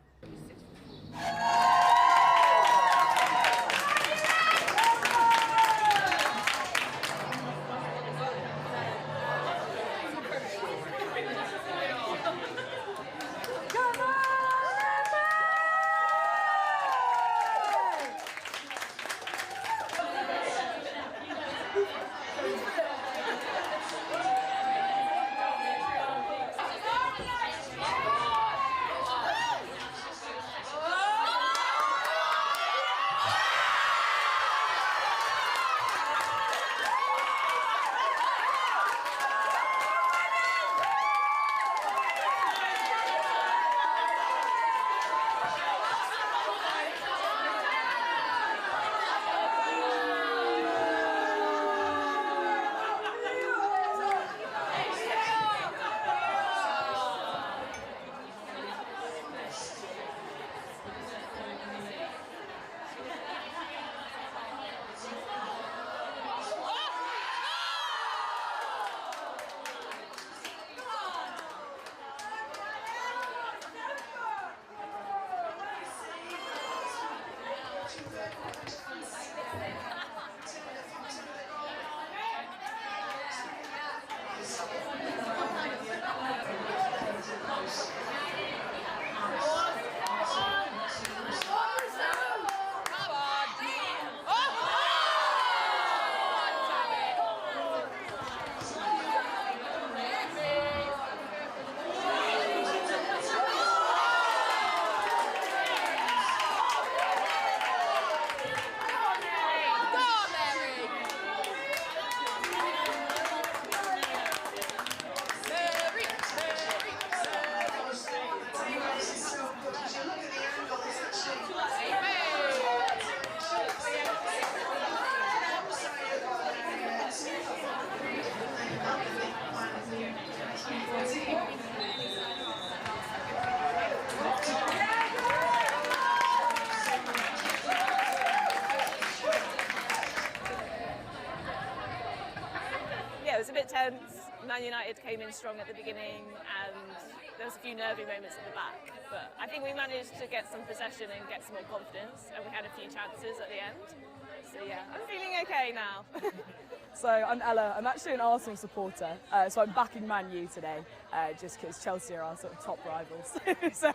intense. Man United came in strong at the beginning and there was a few nervy moments at the back. But I think we managed to get some possession and get some more confidence, and we had a few chances at the end. So yeah, I'm feeling okay now. So I'm Ella, I'm actually an Arsenal supporter, so I'm backing Man U today, just because Chelsea are our sort of top rivals. So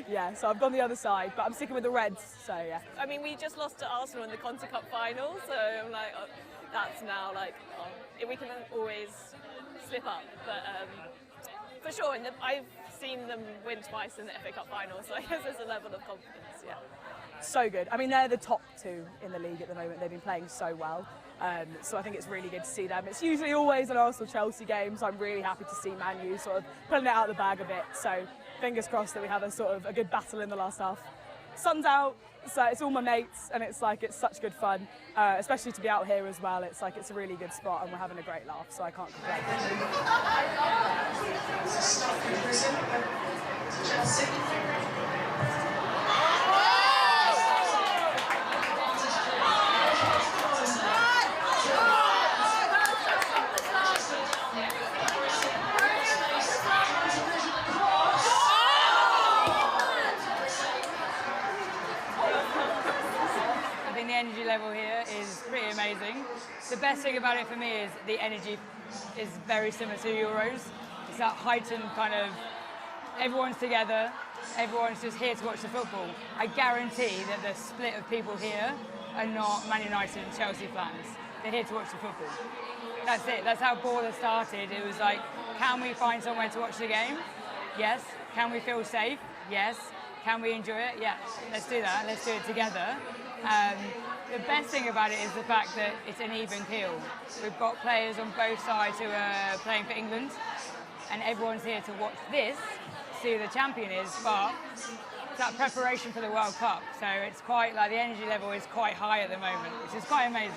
yeah, so I've gone the other side, but I'm sticking with the Reds, so yeah. I mean, we just lost to Arsenal in the Conti Cup final, so I'm like, oh, that's now like, oh, we can always slip up, but for sure, I've seen them win twice in the FA Cup final, so I guess there's a level of confidence, yeah. So good. I mean, they're the top two in the league at the moment. They've been playing so well. So I think it's really good to see them. It's usually always an Arsenal-Chelsea game, so I'm really happy to see Man U sort of pulling it out of the bag a bit. So fingers crossed that we have a good battle in the last half. Sun's out, so it's all my mates, and it's such good fun, especially to be out here as well. It's a really good spot, and we're having a great laugh, so I can't complain. The energy level here is pretty amazing. The best thing about it for me is the energy is very similar to Euros. It's that heightened kind of, everyone's together, everyone's just here to watch the football. I guarantee that the split of people here are not Man United and Chelsea fans. They're here to watch the football. That's it, that's how Baller started. It was like, can we find somewhere to watch the game? Yes. Can we feel safe? Yes. Can we enjoy it? Yeah. Let's do that, let's do it together. The best thing about it is the fact that it's an even keel. We've got players on both sides who are playing for England, and everyone's here to watch this, see who the champion is, but it's that preparation for the World Cup. So it's quite like the energy level is quite high at the moment, which is quite amazing.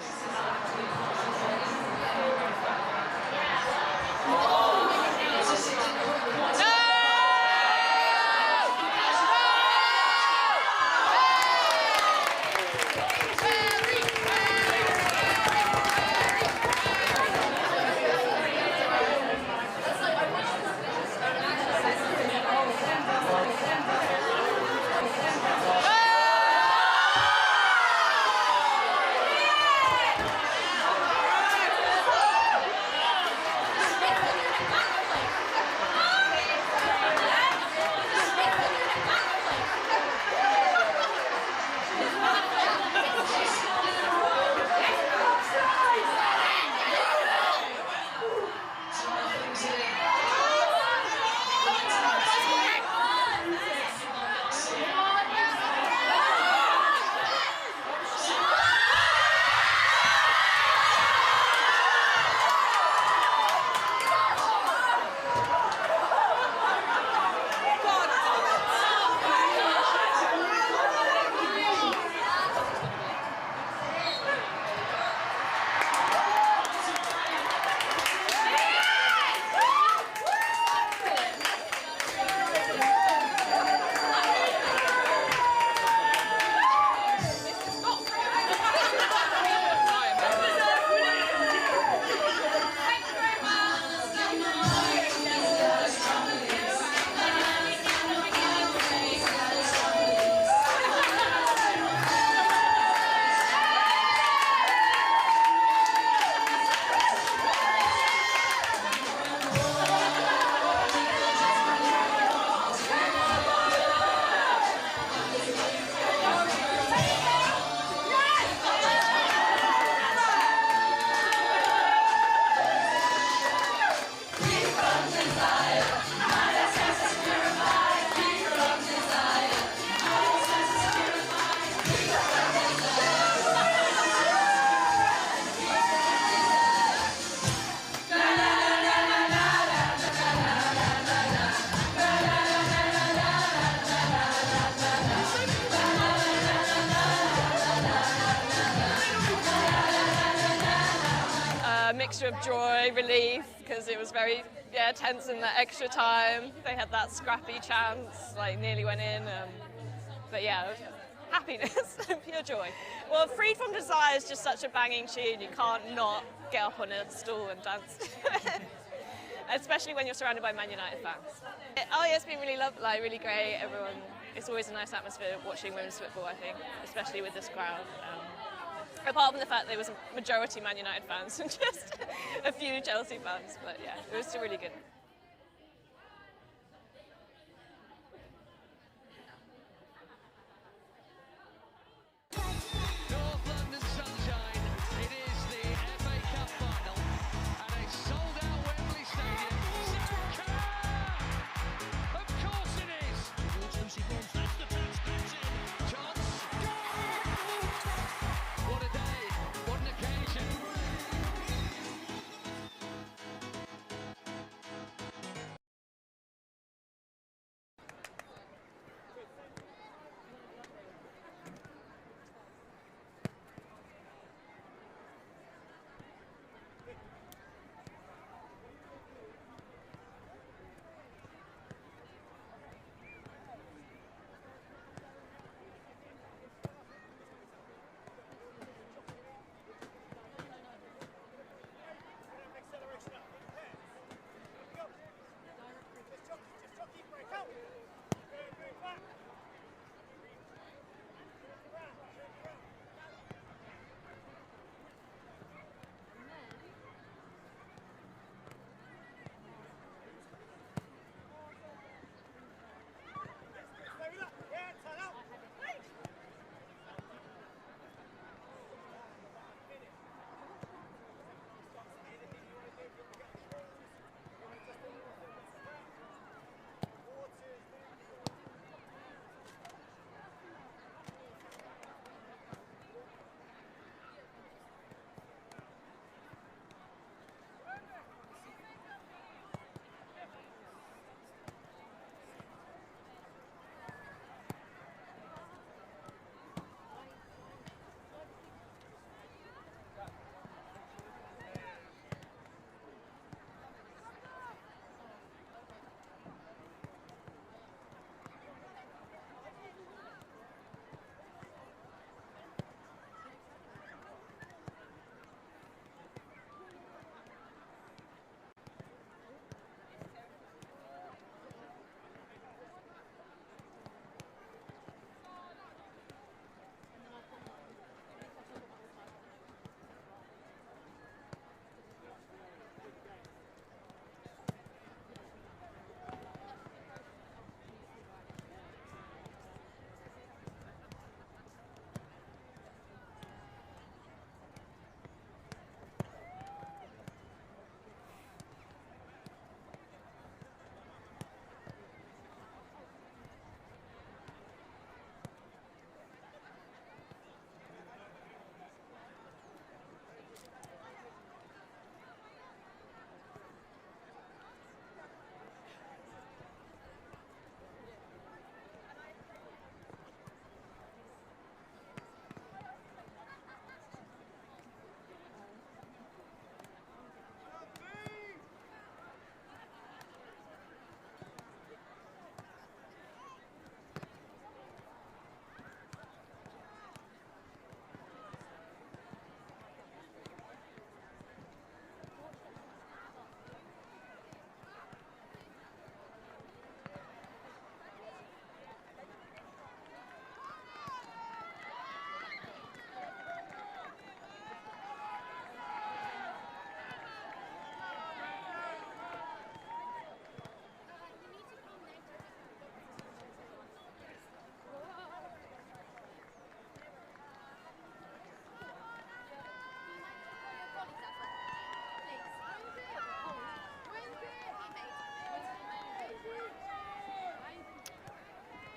Mixture of joy, relief, because it was very tense in that extra time. They had that scrappy chance, nearly went in. But yeah, happiness, pure joy. Well, Freed from Desire is just such a banging tune. You can't not get up on a stool and dance. especially when you're surrounded by Man United fans. Oh yeah, it's been really lovely, like really great. Everyone, it's always a nice atmosphere watching women's football, I think, especially with this crowd. Apart from the fact there was a majority Man United fans and just a few Chelsea fans, but yeah, it was still really good. North London sunshine. It is the FA Cup final at a sold-out Wembley Stadium. Saka! Of course it is. Chelsea wants that's the touch. Chance. What a day! What an occasion!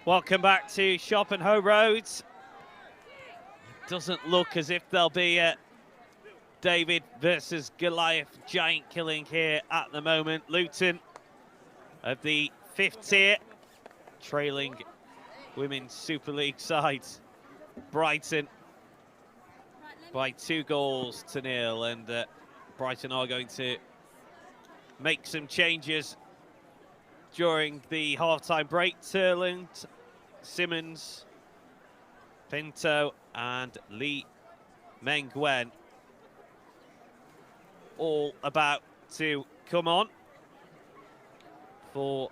Welcome back to Shop and Hove Roads. Doesn't look as if there'll be a David versus Goliath giant killing here at the moment. Luton of the 5th tier, trailing Women's Super League sides Brighton by 2-0, and Brighton are going to make some changes during the half-time break. Turland, Simmons, Pinto and Lee Mengwen all about to come on. for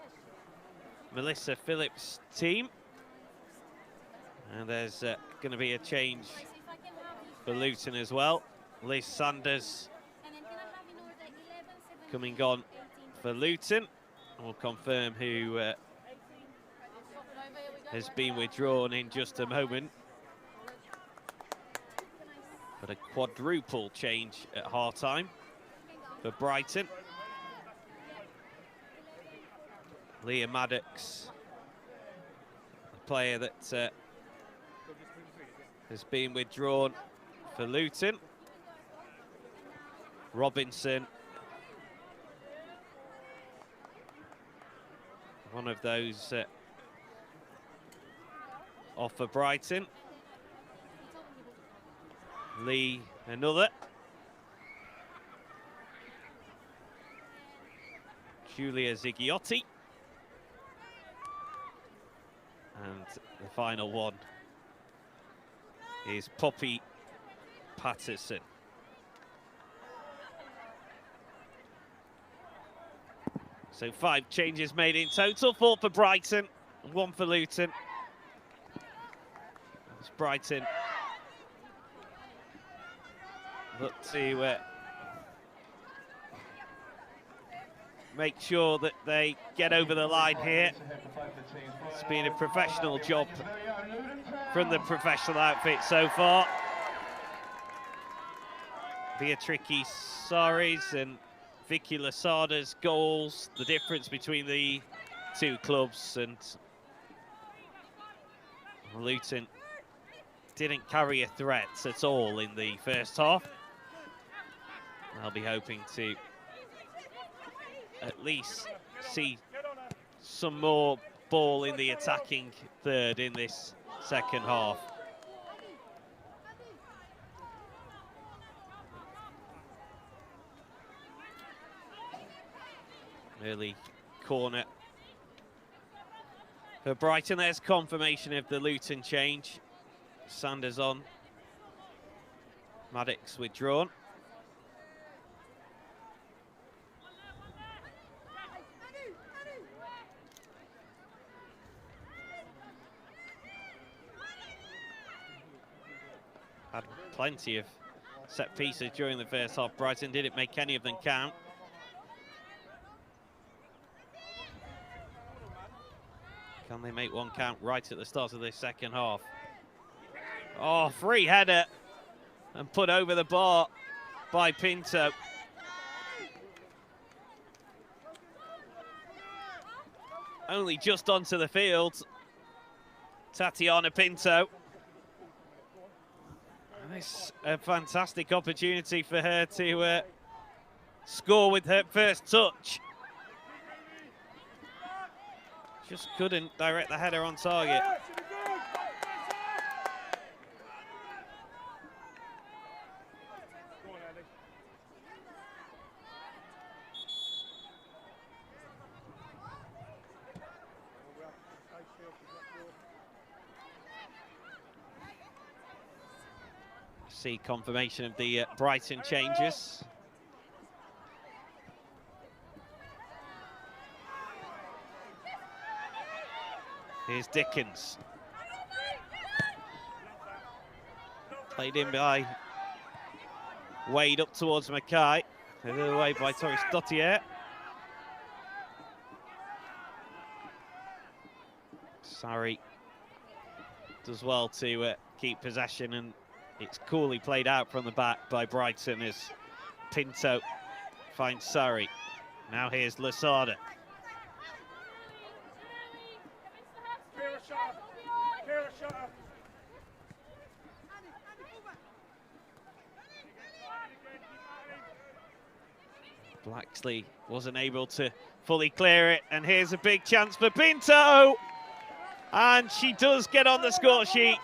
Melissa Phillips' team. And there's going to be a change for Luton as well. Liz Sanders coming on for Luton. We'll confirm who has been withdrawn in just a moment. But a quadruple change at half-time for Brighton. Leah Maddox, a player that has been withdrawn for Luton. Robinson, one of those off for Brighton. Lee, another. Julia Ziggiotti. And the final one is Poppy Patterson. So 5 changes made in total, 4 for Brighton, 1 for Luton. As Brighton look to make sure that they get over the line here. It's been a professional job from the professional outfit so far. Beatrice Saris and Vicky Lasada's goals, the difference between the two clubs, and Luton didn't carry a threat at all in the first half. I'll be hoping to at least see some more ball in the attacking third in this second half. Early corner for Brighton. There's confirmation of the Luton change. Sanders on. Maddox withdrawn. Had plenty of set pieces during the first half. Brighton didn't make any of them count. Can they make one count right at the start of the second half? Oh, free header and put over the bar by Pinto. Only just onto the field. Tatiana Pinto. It's a fantastic opportunity for her to score with her first touch. Just couldn't direct the header on target. See confirmation of the Brighton changes. Here's Dickens. Played in by Wade up towards Mackay. The other way by Torres Dottier. Sarri does well to keep possession, and it's coolly played out from the back by Brighton as Pinto finds Sarri. Now here's Lasada. Blacksley wasn't able to fully clear it, and here's a big chance for Pinto, and she does get on the score sheet.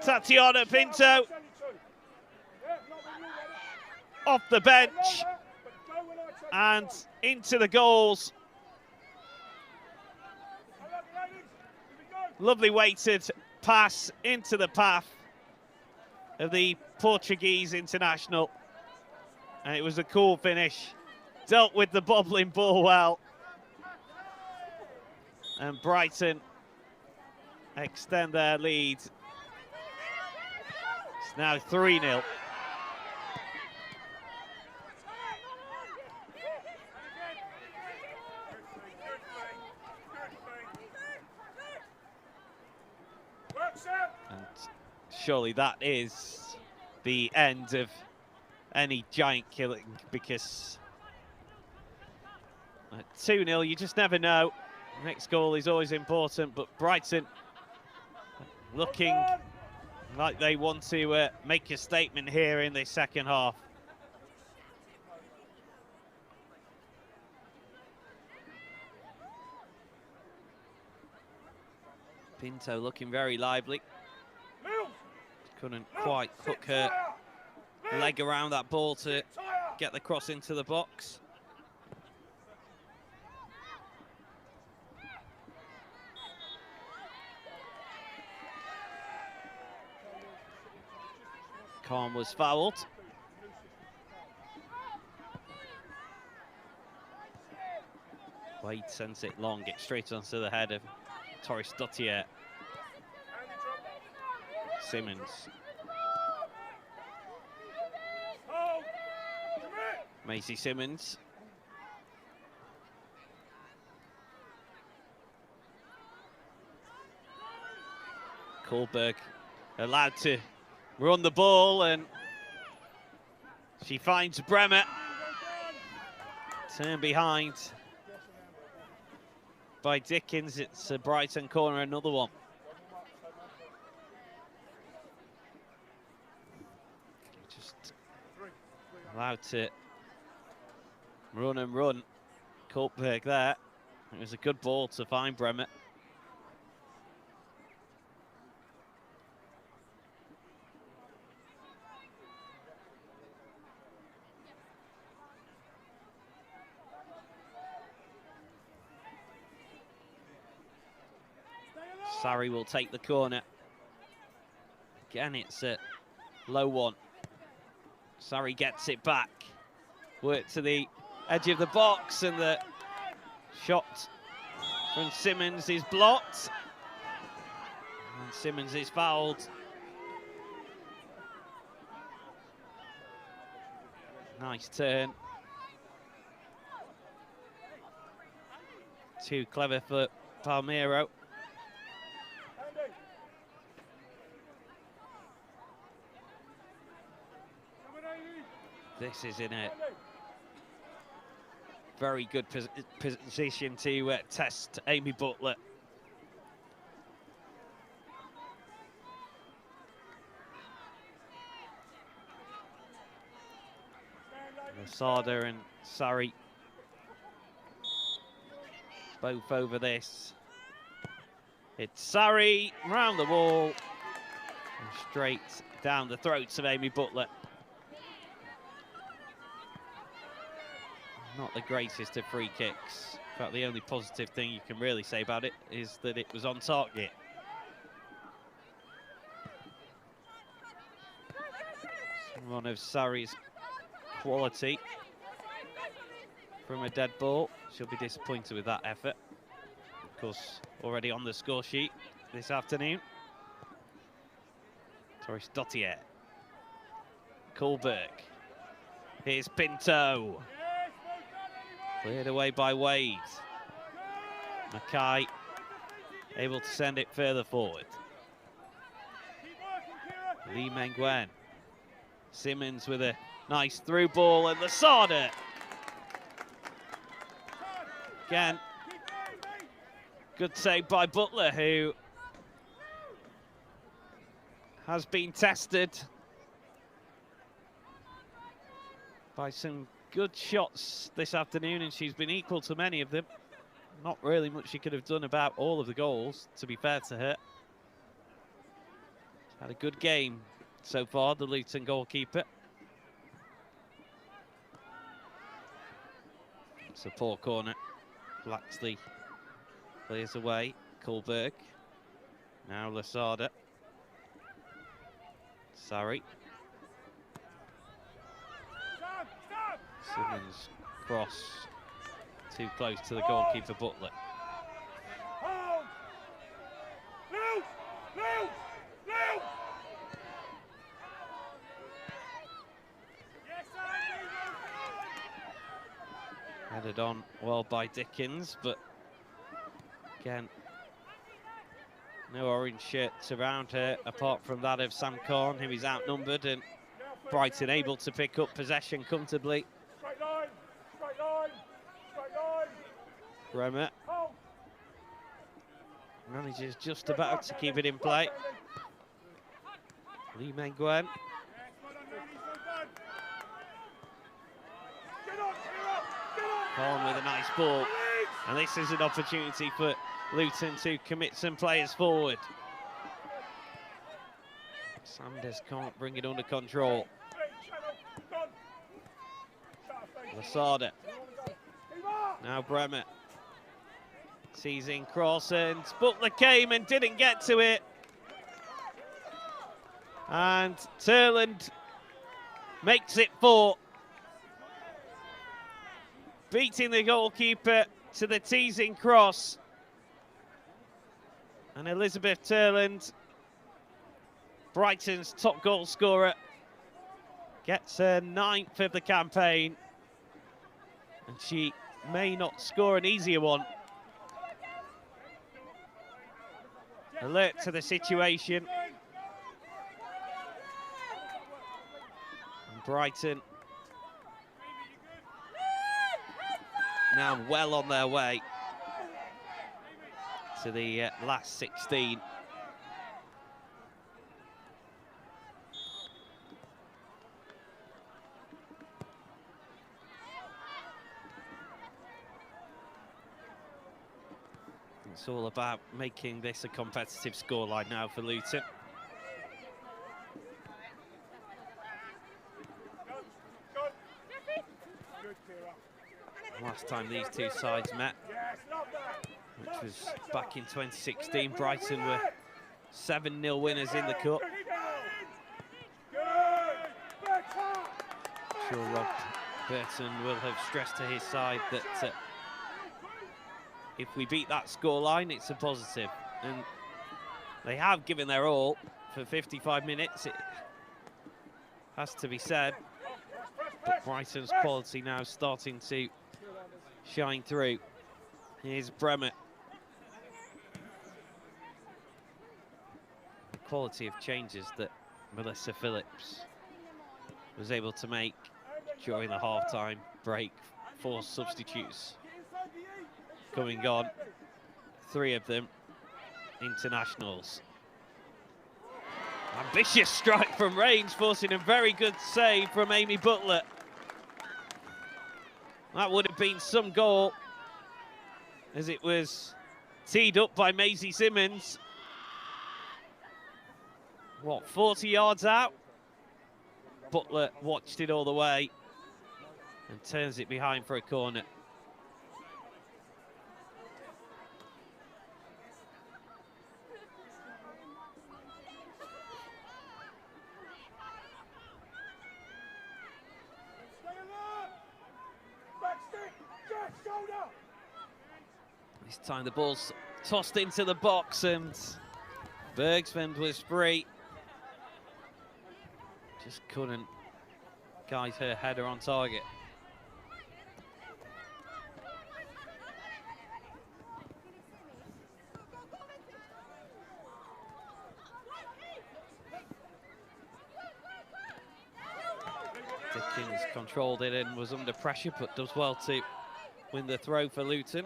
Tatiana Pinto off the bench and into the goals. Lovely weighted pass into the path of the Portuguese international. And it was a cool finish. Dealt with the bobbling ball well. And Brighton extend their lead. It's now 3-0. And surely that is the end of any giant killing, because at 2-0 you just never know. Next goal is always important, but Brighton looking like they want to make a statement here in the second half. Pinto looking very lively. Couldn't quite hook her leg around that ball to get the cross into the box. Khan was fouled. Wade sends it long, gets straight onto the head of Torres Dottier. Simmons. Macy Simmons. Kohlberg allowed to run the ball, and she finds Bremer. Turn behind by Dickens. It's a Brighton corner, another one. Just allowed to run and run. Kohlberg there. It was a good ball to find Bremer. Sarri will take the corner. Again, it's a low one. Sarri gets it back. Work to the edge of the box, and the shot from Simmons is blocked. And Simmons is fouled. Nice turn. Too clever for Palmeiro. This is in a very good position to test Amy Butler. Lasada and Sarri both over this. It's Sarri round the wall and straight down the throats of Amy Butler. Not the greatest of free kicks. In fact, the only positive thing you can really say about it is that it was on target. One of Sarri's quality from a dead ball. She'll be disappointed with that effort. Of course, already on the score sheet this afternoon. Torres Dottier. Kohlberg. Here's Pinto. Cleared away by Wade. Mackay able to send it further forward. Lee Mengwen. Simmons with a nice through ball, and Lasada. Again, good save by Butler, who has been tested by some good shots this afternoon, and she's been equal to many of them. Not really much she could have done about all of the goals, to be fair to her. She's had a good game so far, the Luton goalkeeper. It's a poor corner. Blacksley clears away. Kohlberg. Now Lasada. Sarri. Simmons cross too close to the goalkeeper Butler. Headed on well by Dickens, but again, no orange shirts around her apart from that of Sam Corn, who is outnumbered, and Brighton able to pick up possession comfortably. Straight line, straight line, straight line. Bremer manages just about to keep it in play. Lee Mengwen. Corn with a nice ball, and this is an opportunity for Luton to commit some players forward. Sanders can't bring it under control. Lasada. Now Bremer. Seizing cross, and Butler came and didn't get to it. And Turland makes it 4. Beating the goalkeeper to the teasing cross. And Elizabeth Turland, Brighton's top goal scorer, gets her 9th of the campaign. And she may not score an easier one. Alert to the situation. And Brighton now well on their way to the last 16. It's all about making this a competitive scoreline now for Luton. Last time these two sides met, which was back in 2016, Brighton were 7-0 winners in the cup. I'm sure Rob Burton will have stressed to his side that if we beat that scoreline, it's a positive. And they have given their all for 55 minutes, it has to be said. But Brighton's quality now starting to shine through. Here's Bremer. The quality of changes that Melissa Phillips was able to make during the half-time break. 4 substitutes coming on, 3 of them internationals. Ambitious strike from range, forcing a very good save from Amy Butler. That would have been some goal, as it was teed up by Maisie Simmons. What, 40 yards out? Butler watched it all the way and turns it behind for a corner. This time the ball's tossed into the box and Bergsvend was free. Just couldn't guide her header on target. Dickens controlled it and was under pressure, but does well to win the throw for Luton.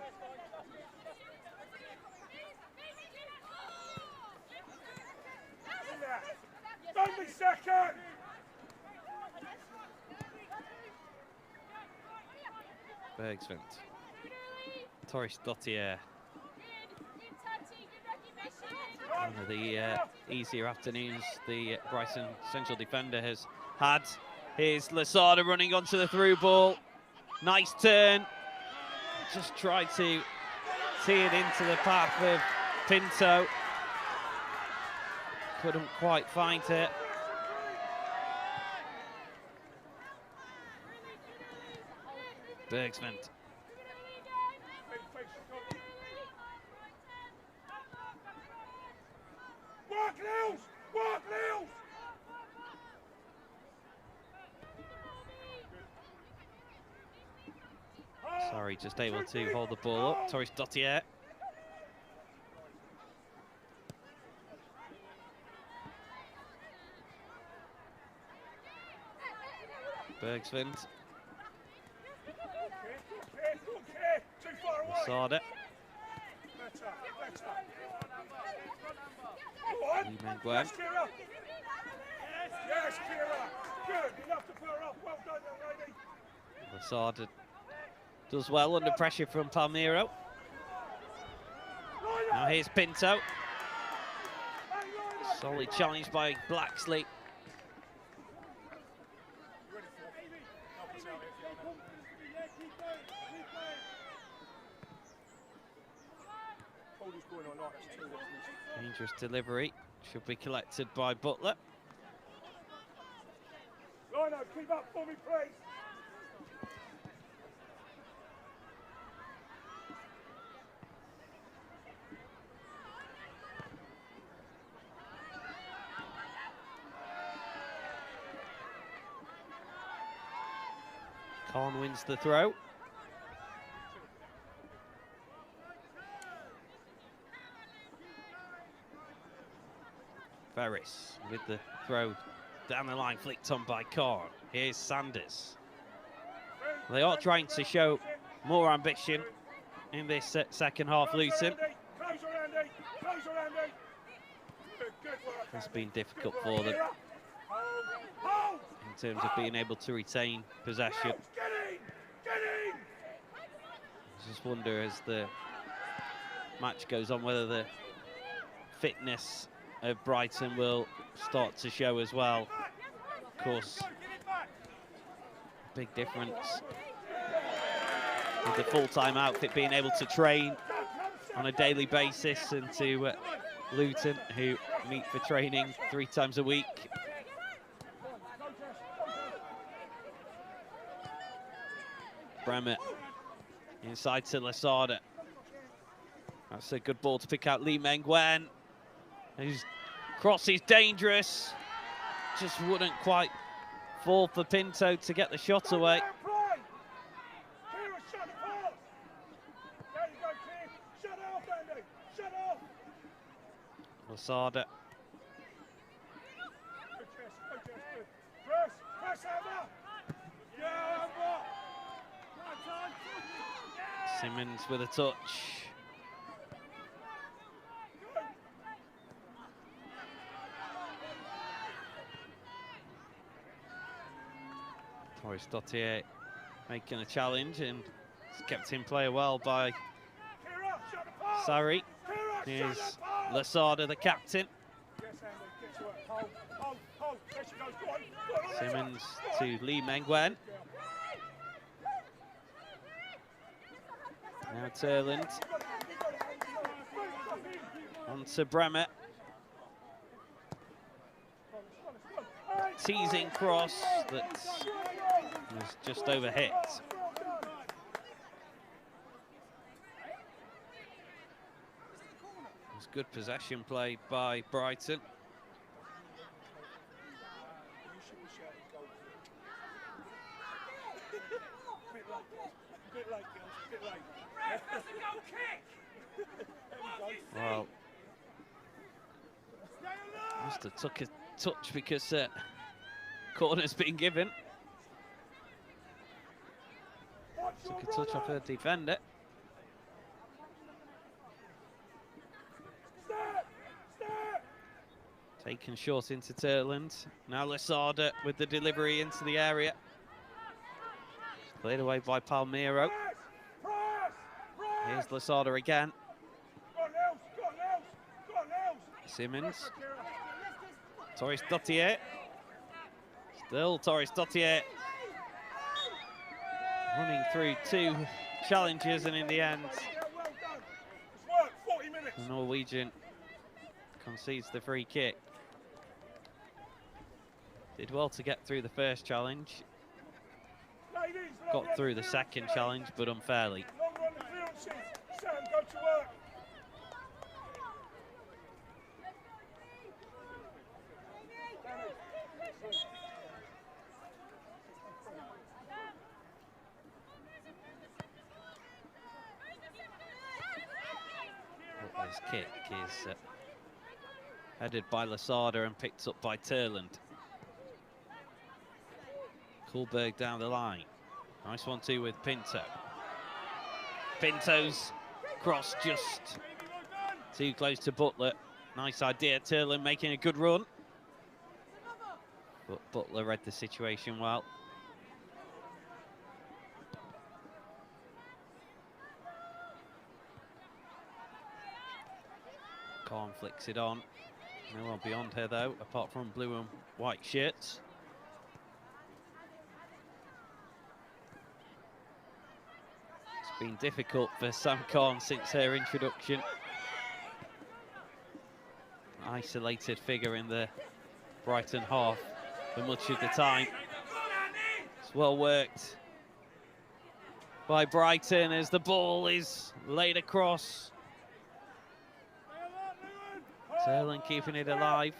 Bergsvend. Torres Dottier. One of the easier afternoons the Brighton central defender has had. Here's Lasada running onto the through ball. Nice turn. Just tried to tee it into the path of Pinto. Couldn't quite find it. Bergsvend. Nils! Work, Nils! Sorry, just able to hold the ball up. Torres Dottier. Bergsvind. Lasada. Gwen. Yes, Kira. Good. Enough to put her up. Well done, young lady. Lasada does well under pressure from Palmiro. Now here's Pinto. Solid challenge by Blacksley. Dangerous delivery. Should be collected by Butler. Lino, keep up for me, please. Khan wins the throw. Ferris with the throw down the line, flicked on by Khan. Here's Sanders. They are trying to show more ambition in this second half, Luton. It's been difficult for them in terms of being able to retain possession. I just wonder as the match goes on whether the fitness of Brighton will start to show as well. Of course, big difference with the full-time outfit being able to train on a daily basis, and to Luton, who meet for training 3 times a week. Bremer inside to Lasada. That's a good ball to pick out Lee Mengwen. His cross is dangerous. Just wouldn't quite fall for Pinto to get the shot away. Lasada. Simmons with a touch. Torres Dottier making a challenge, and it's kept in play well by Sarri. Here's Lasada, the captain. Simmons to Lee Mengwen. Now Turland. On to Bremer. Teasing cross that was just over hit. It was good possession play by Brighton. Well, must have took a touch because corner's been given. Took a touch off her defender. Taken short into Turland. Now Lasada with the delivery into the area. Played away by Palmiro. Here's Lasada again. Simmons. Torres Dottier. Still Torres Dottier. Running through 2 challenges, and in the end, the Norwegian concedes the free kick. Did well to get through the first challenge. Got through the second challenge, but unfairly. Nice kick is headed by Lasada and picked up by Turland. Kuhlberg down the line. Nice 1-2 with Pinto. Pinto's cross just too close to Butler. Nice idea, Turland making a good run. But Butler read the situation well. Khan flicks it on. No one beyond her though, apart from blue and white shirts. It's been difficult for Sam Khan since her introduction. Isolated figure in the Brighton half for much of the time. It's well worked by Brighton as the ball is laid across. Turland keeping it alive.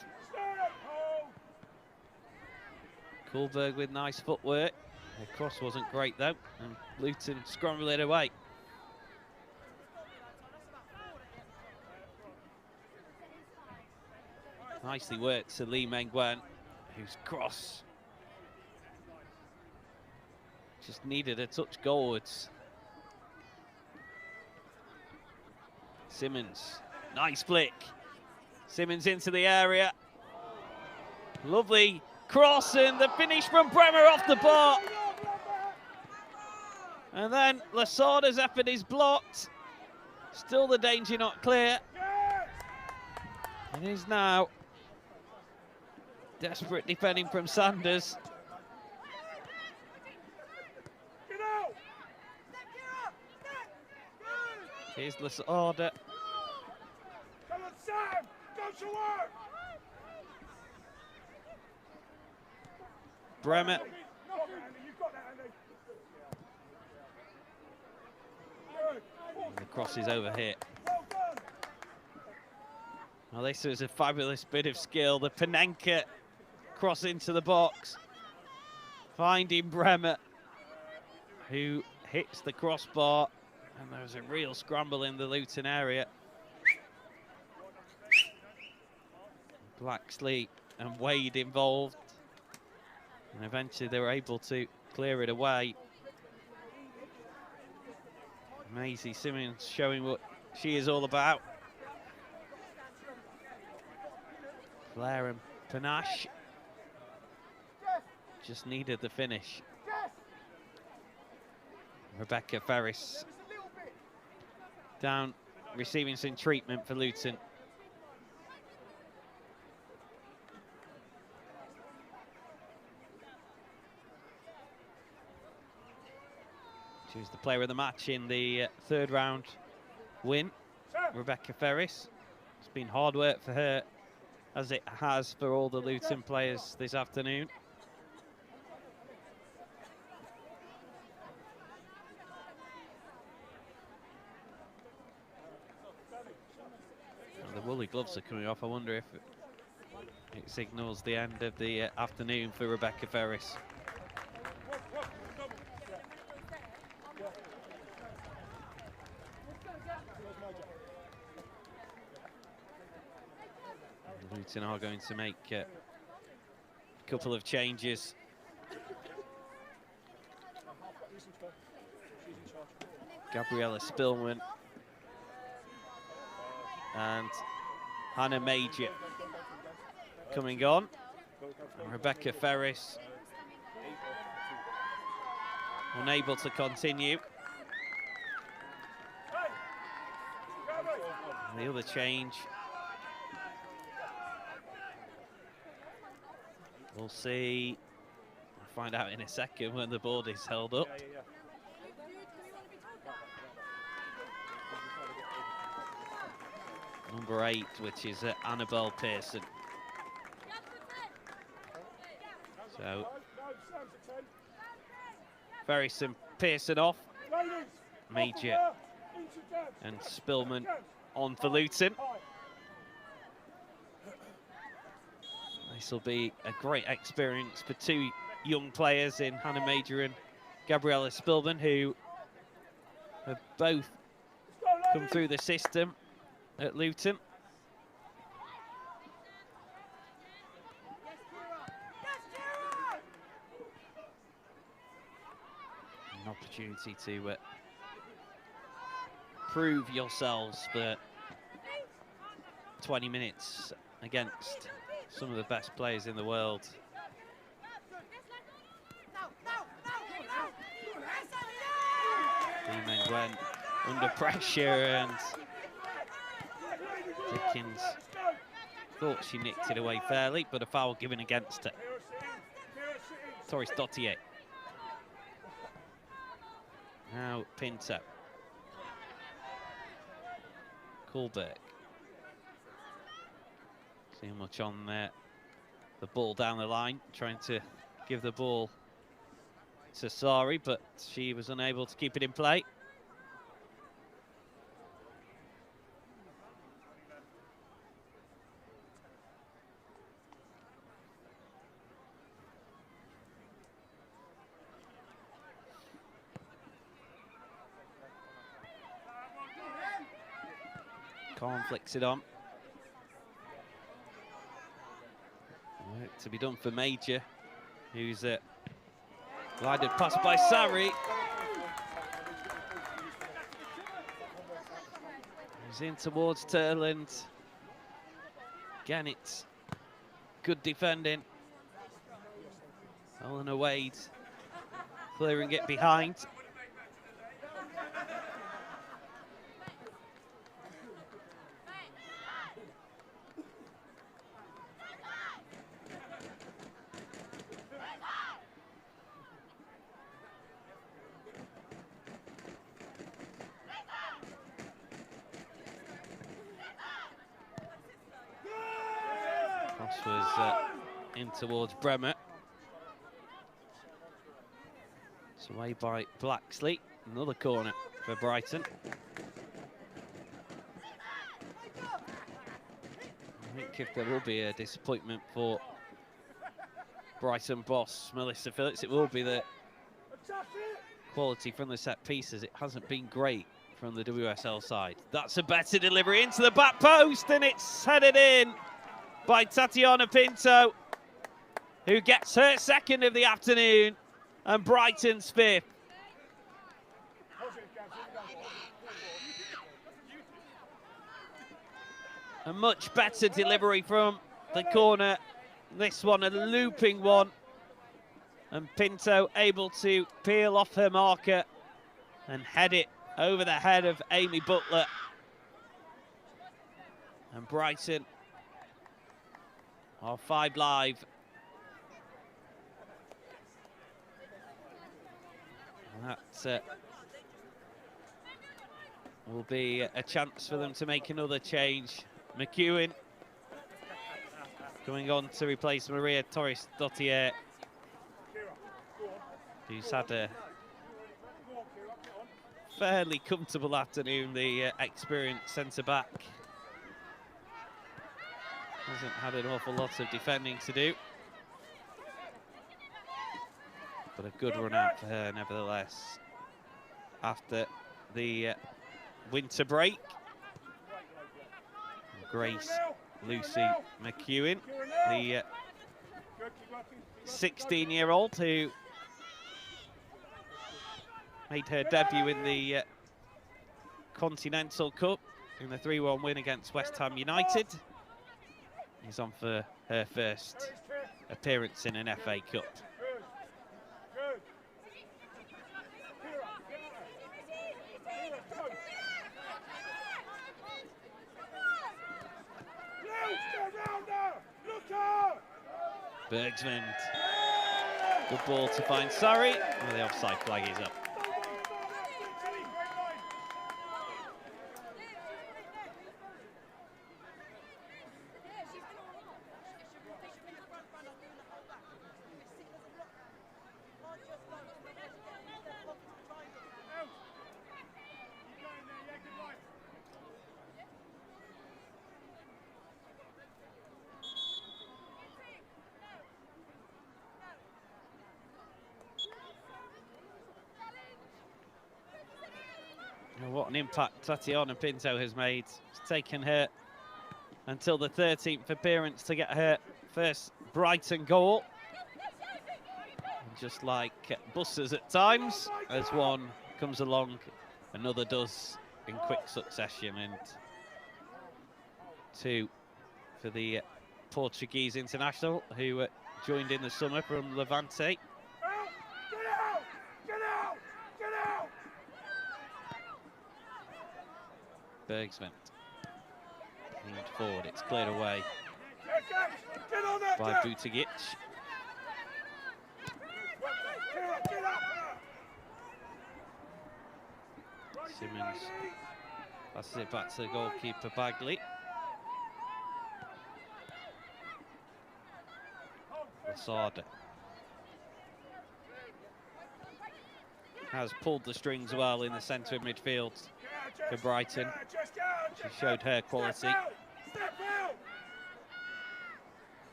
Kuhlberg with nice footwork. The cross wasn't great though, and Luton scramble it away. Nicely worked to Lee Meng-Wen, whose cross just needed a touch goalwards. Simmons, nice flick. Simmons into the area. Lovely cross, and the finish from Bremer off the bar. And then Lasada's effort is blocked. Still the danger not clear. It is now desperate defending from Sanders. Here's Lasada. Come on, Sam! Go to work! Bremer. The cross is over here. Well, this was a fabulous bit of skill. The Panenka cross into the box, finding Bremer, who hits the crossbar, and there was a real scramble in the Luton area. Blacksley and Wade involved, and eventually they were able to clear it away. Maisie Simmons showing what she is all about. Flair and panache just needed the finish. Rebecca Ferris down, receiving some treatment for Luton. She was the player of the match in the third round win, Rebecca Ferris. It's been hard work for her, as it has for all the Luton players this afternoon. And the woolly gloves are coming off. I wonder if it signals the end of the afternoon for Rebecca Ferris. Luton are going to make a couple of changes. Gabriella Spillman and Hannah Major coming on. And Rebecca Ferris unable to continue. And the other change, we'll see. We'll find out in a second when the board is held up. Number 8, which is Annabelle Pearson. So, Ferris and Pearson off. Major and Spillman on for Luton. This will be a great experience for two young players in Hannah Major and Gabriella Spillman, who have both come through the system at Luton. An opportunity to prove yourselves for 20 minutes against some of the best players in the world. Demon went under pressure and Dickens thought she nicked it away fairly, but a foul given against her. Torres Dottier. Now Pinto. Kohlberg. See much on the ball down the line, trying to give the ball to Sari, but she was unable to keep it in play. Corn flicks it on. Work to be done for Major, who's glided past by Sari. He's in towards Turland. Again, it's good defending. Eleanor Wade clearing it behind. Was in towards Bremer. It's away by Blacksley. Another corner for Brighton. I think if there will be a disappointment for Brighton boss Melissa Phillips, it will be the quality from the set pieces. It hasn't been great from the WSL side. That's a better delivery into the back post, and it's headed in by Tatiana Pinto, who gets her second of the afternoon and Brighton's fifth. A much better delivery from the corner. This one a looping one, and Pinto able to peel off her marker and head it over the head of Amy Butler. And Brighton are 5 live. And that will be a chance for them to make another change. McEwen going on to replace Maria Torres Dottier, who's had a fairly comfortable afternoon, the experienced centre-back. Hasn't had an awful lot of defending to do, but a good run out for her nevertheless after the winter break. Grace Lucy McEwen, the 16-year-old who made her debut in the Continental Cup in the 3-1 win against West Ham United. Is on for her first appearance in an FA Cup. Bergsmond. Good ball to find Surrey, and the offside flag is up. an impact Tatiana Pinto has made. It's taken her until the 13th appearance to get her first Brighton goal. And just like buses at times, as one comes along, another does in quick succession. And 2 for the Portuguese international, who joined in the summer from Levante. Bergsman leaned forward, it's cleared away by Butagic. Simmons passes it back to the goalkeeper Bagley. Lasarda has pulled the strings well in the centre of midfield for Brighton. She showed her quality.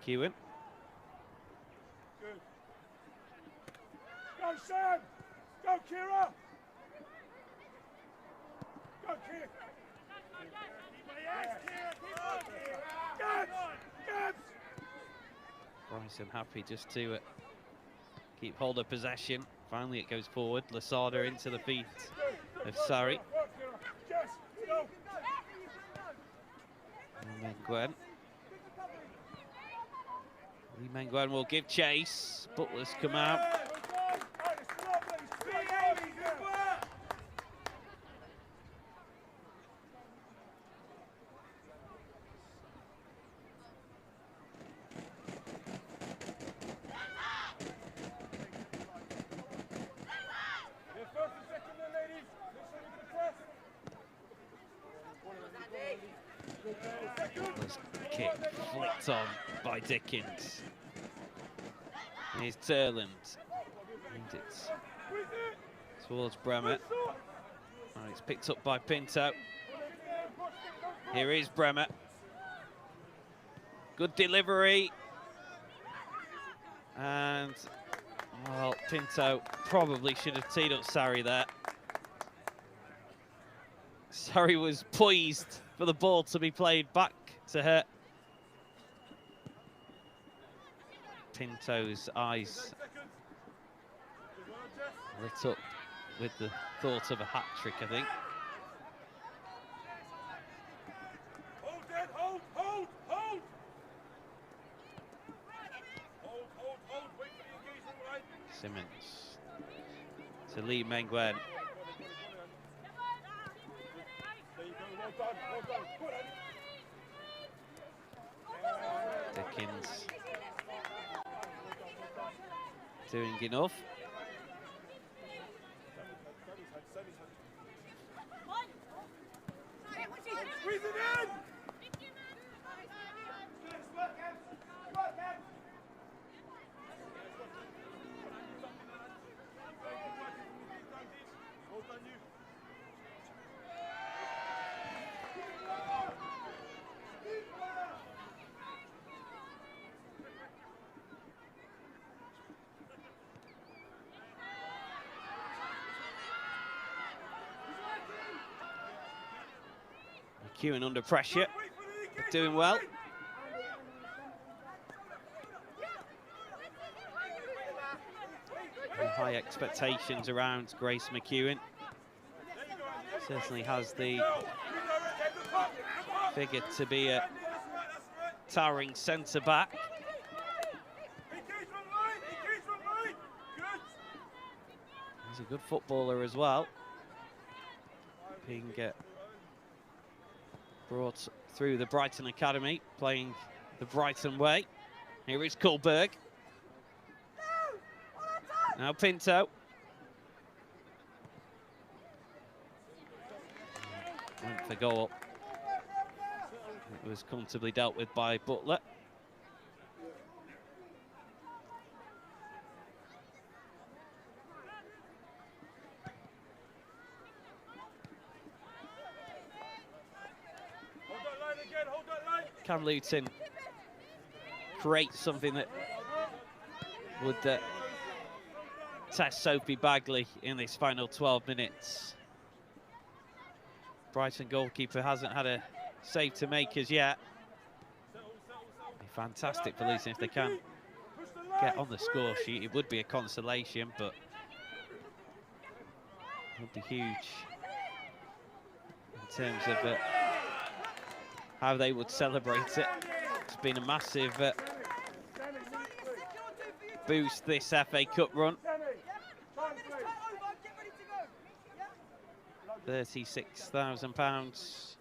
McEwen. Go Sam! Go Kira! Go Kira! Bryson happy just to keep hold of possession. Finally it goes forward. Lasarda into the feet of Sarri. And Mengwen. Lee Mengwen will give chase. Butler's come out. Kick flicked on by Dickens. Here's Turland. And it's towards Bremer. And it's picked up by Pinto. Here is Bremer. Good delivery. And, well, Pinto probably should have teed up Sarri there. Sarri was poised for the ball to be played back to her. Pinto's eyes lit up with the thought of a hat-trick, I think. Hold it, hold! Hold, wait for the engagement, right? Simmons to Lee Mengwen. There you go, well done, Dickens doing enough. Squeeze it in! McEwen under pressure, but doing well. And high expectations around Grace McEwen. Certainly has the figure to be a towering centre-back. He's a good footballer as well. Being brought through the Brighton Academy, playing the Brighton way. Here is Kullberg. Now Pinto. Went for goal. It was comfortably dealt with by Butler. Can Luton create something that would test Sophie Bagley in this final 12 minutes. Brighton goalkeeper hasn't had a save to make as yet. Be fantastic for Luton if they can get on the score sheet. It would be a consolation, but it would be huge in terms of how they would celebrate it. It's been a massive boost this FA Cup run. £36,000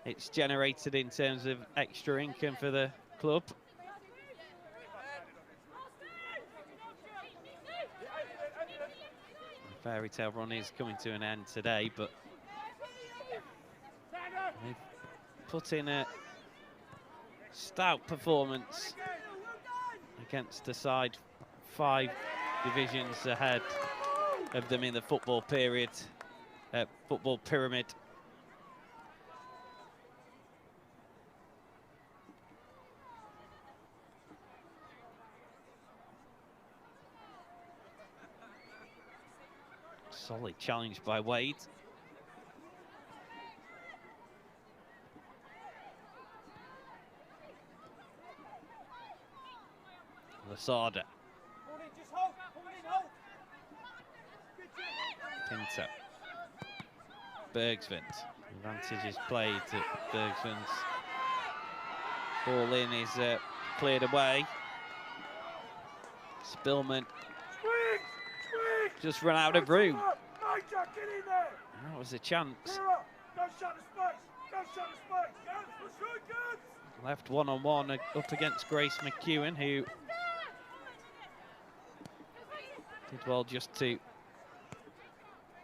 it's generated in terms of extra income for the club. The fairy tale run is coming to an end today, but they've put in a stout performance against a side 5 divisions ahead of them in the football pyramid. Solid challenge by Wade. Lasada. Pinto. Bergsvend. Advantage is played at Bergsvend's. Ball in is cleared away. Spillman just run out of room. That was a chance. Left one-on-one up against Grace McEwen, who did well just to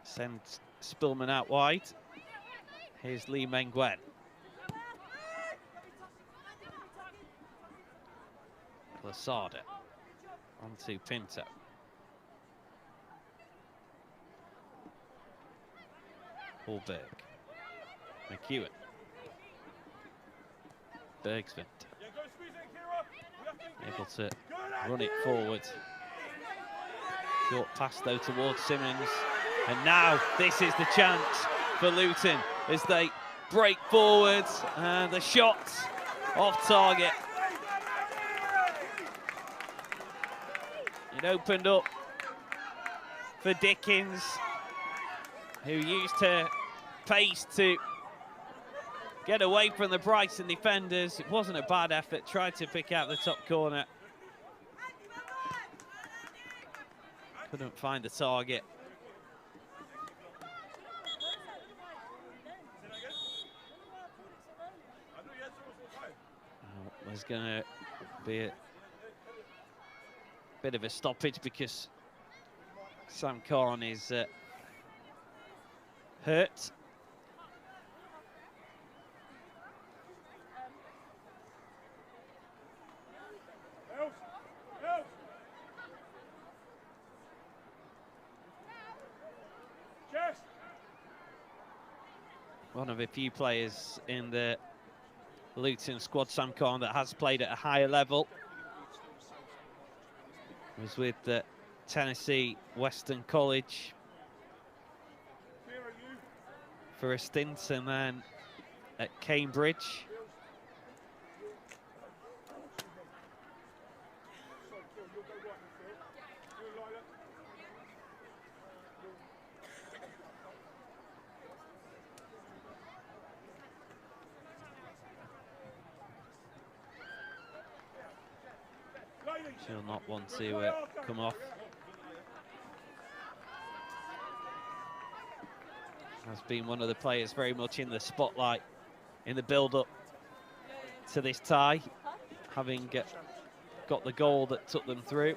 send Spillman out wide. Here's Lee Mengwen. Lasada onto Pinto. Hallberg. McEwen. Bergsvend. Able to run it forward. Short pass though towards Simmons. And now this is the chance for Luton as they break forward. And the shot off target. It opened up for Dickens, who used her pace to get away from the Brighton defenders. It wasn't a bad effort, tried to pick out the top corner. Couldn't find the target. There's going to be a bit of a stoppage because Sam Khan is hurt. One of a few players in the Luton squad, Sam Khan, that has played at a higher level. Was with Tennessee Western College for a stint, and then at Cambridge. She'll not want to come off. Has been one of the players very much in the spotlight in the build-up to this tie, having got the goal that took them through.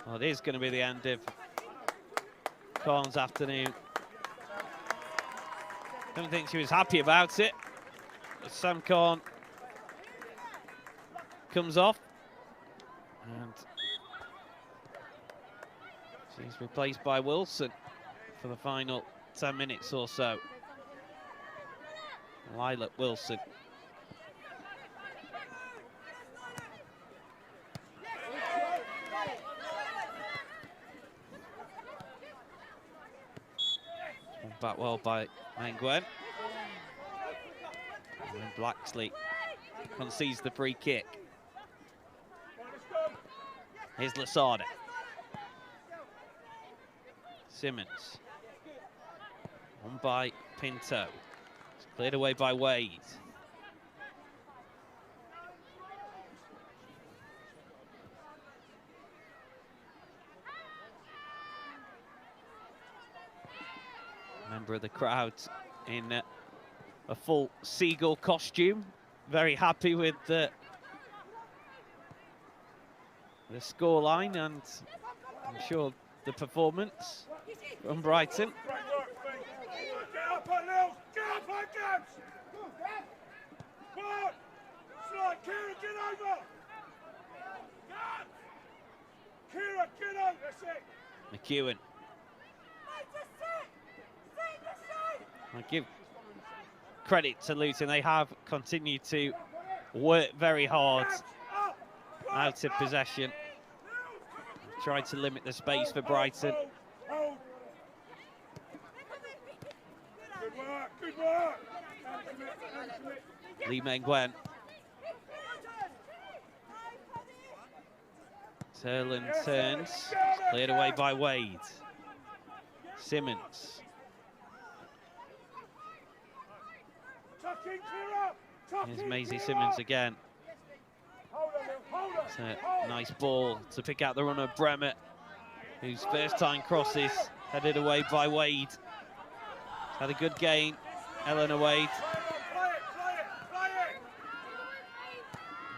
Well, it is going to be the end of Khan's afternoon. Don't think she was happy about it. But Sam Khan comes off, and she's replaced by Wilson for the final 10 minutes or so. Lilac Wilson. back well by Mengwen. And then Blacksley concedes the free kick. Here's Lasada. Simmons. On by Pinto. It's cleared away by Wade. Member of the crowd in a full seagull costume. Very happy with the scoreline and I'm sure the performance from Brighton. Get up on Lils! Get up on Gabs! Come on! Slide! Kira, get over! Kira, get over! That's it! McEwen. I give credit to Luton. They have continued to work very hard out of possession. Tried to limit the space for Brighton. Good work, good work! Lee Mengwen. Turland turns. It's cleared away by Wade. Simmons. Here's Maisie Simmons again. It's a nice ball to pick out the runner, Bremer, whose first time crosses headed away by Wade. Had a good gain, Eleanor Wade.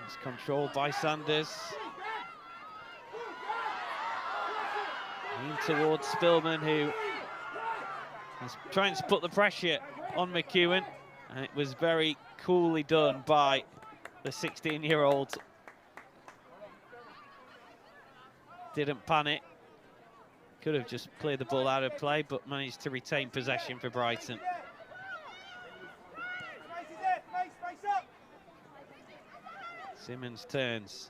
It's controlled by Sanders. In towards Spillman, who is trying to put the pressure on McEwen. And it was very coolly done by the 16-year-old. Didn't panic. Could have just cleared the ball out of play, but managed to retain possession for Brighton. Simmons turns.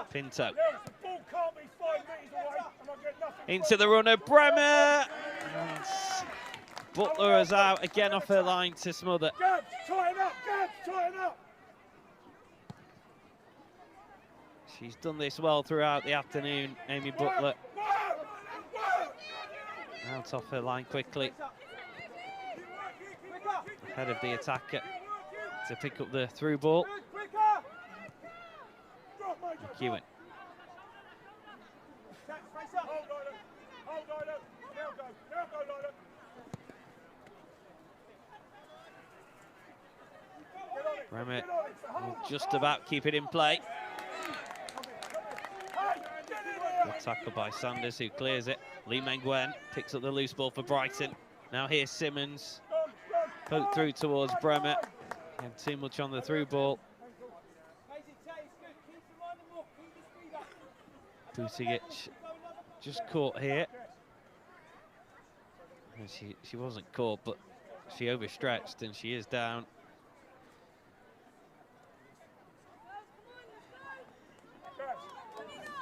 Pinto. Into the runner, Bremer. And Butler is out again off her line to smother. Gabs, tighten up, Gabs, tighten up. She's done this well throughout the afternoon, Amy Butler. Out off her line quickly. Ahead of the attacker to pick up the through ball. McEwen. Bremer will just about keep it in play. Good tackle by Sanders, who clears it. Lee Mengwen picks up the loose ball for Brighton. Now here's Simmons. Poke through towards Bremer. And too much on the through ball. Butigic just caught here. And she wasn't caught, but she overstretched and she is down.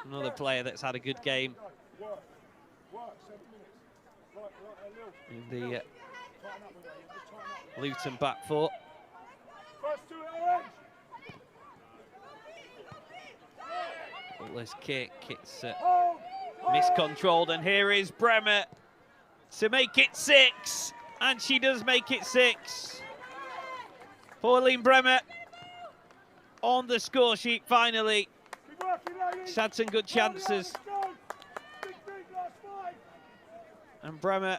Another player that's had a good game in the Luton back four. Butler's kick, it's miscontrolled, and here is Bremer to make it 6, and she does make it 6. Pauline Bremer on the score sheet finally. She's had some good chances. And Bremer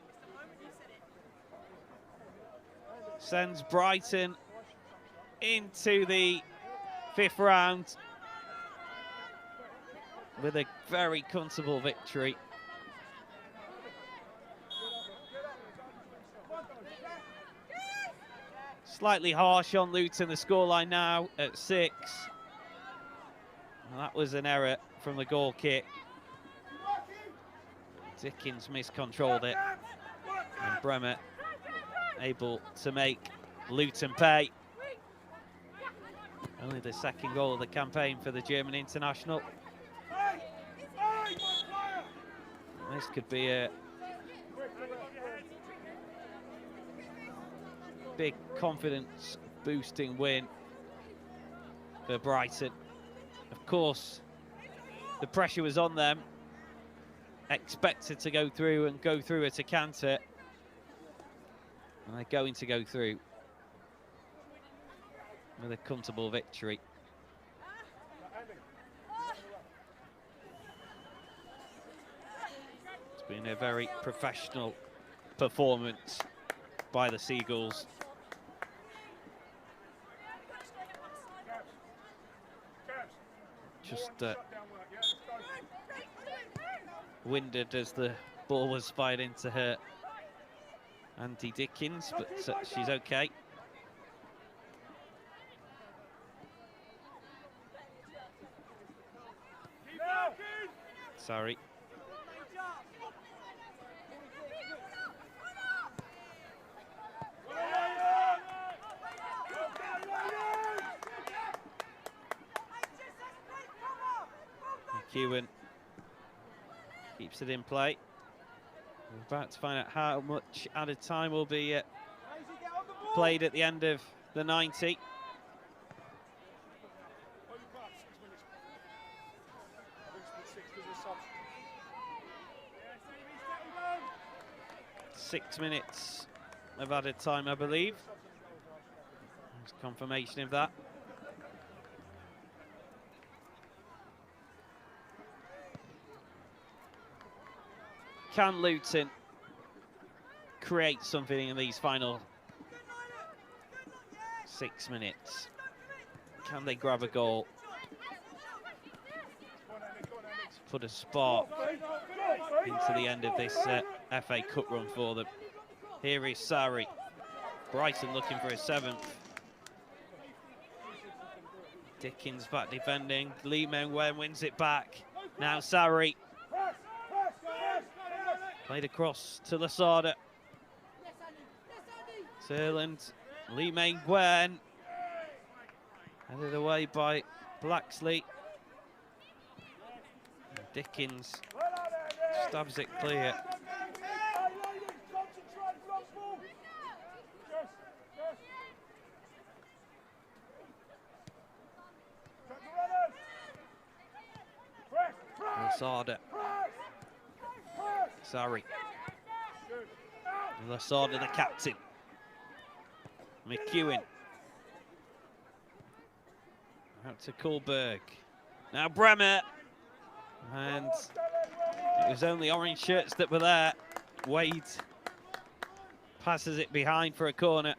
sends Brighton into the 5th round with a very comfortable victory. Slightly harsh on Luton, the scoreline now at 6. And that was an error from the goal kick. Dickens miscontrolled it. And Bremer able to make Luton pay. Only the second goal of the campaign for the German international. This could be a big confidence boosting win for Brighton. Of course, the pressure was on them, expected to go through and go through at a canter, and they're going to go through with a comfortable victory. It's been a very professional performance by the Seagulls. Just winded as the ball was fired into her, Andy Dickens, but she's okay. Sorry. McEwen keeps it in play. We're about to find out how much added time will be played at the end of the 90. Six minutes of added time, I believe. There's confirmation of that. Can Luton create something in these final 6 minutes? Can they grab a goal? Put a spark into the end of this FA Cup run for them. Here is Sarri. Brighton looking for a 7th. Dickens back defending. Lee Mengwen wins it back. Now Sarri. Played across to Lasada. Serland. Lee Mengwen. Headed away by Blacksley. Dickens stabs it clear. Lasada. Sorry. Lasada, the captain. McEwen. Out to Kohlberg. Now Bremer. And it was only orange shirts that were there. Wade passes it behind for a corner.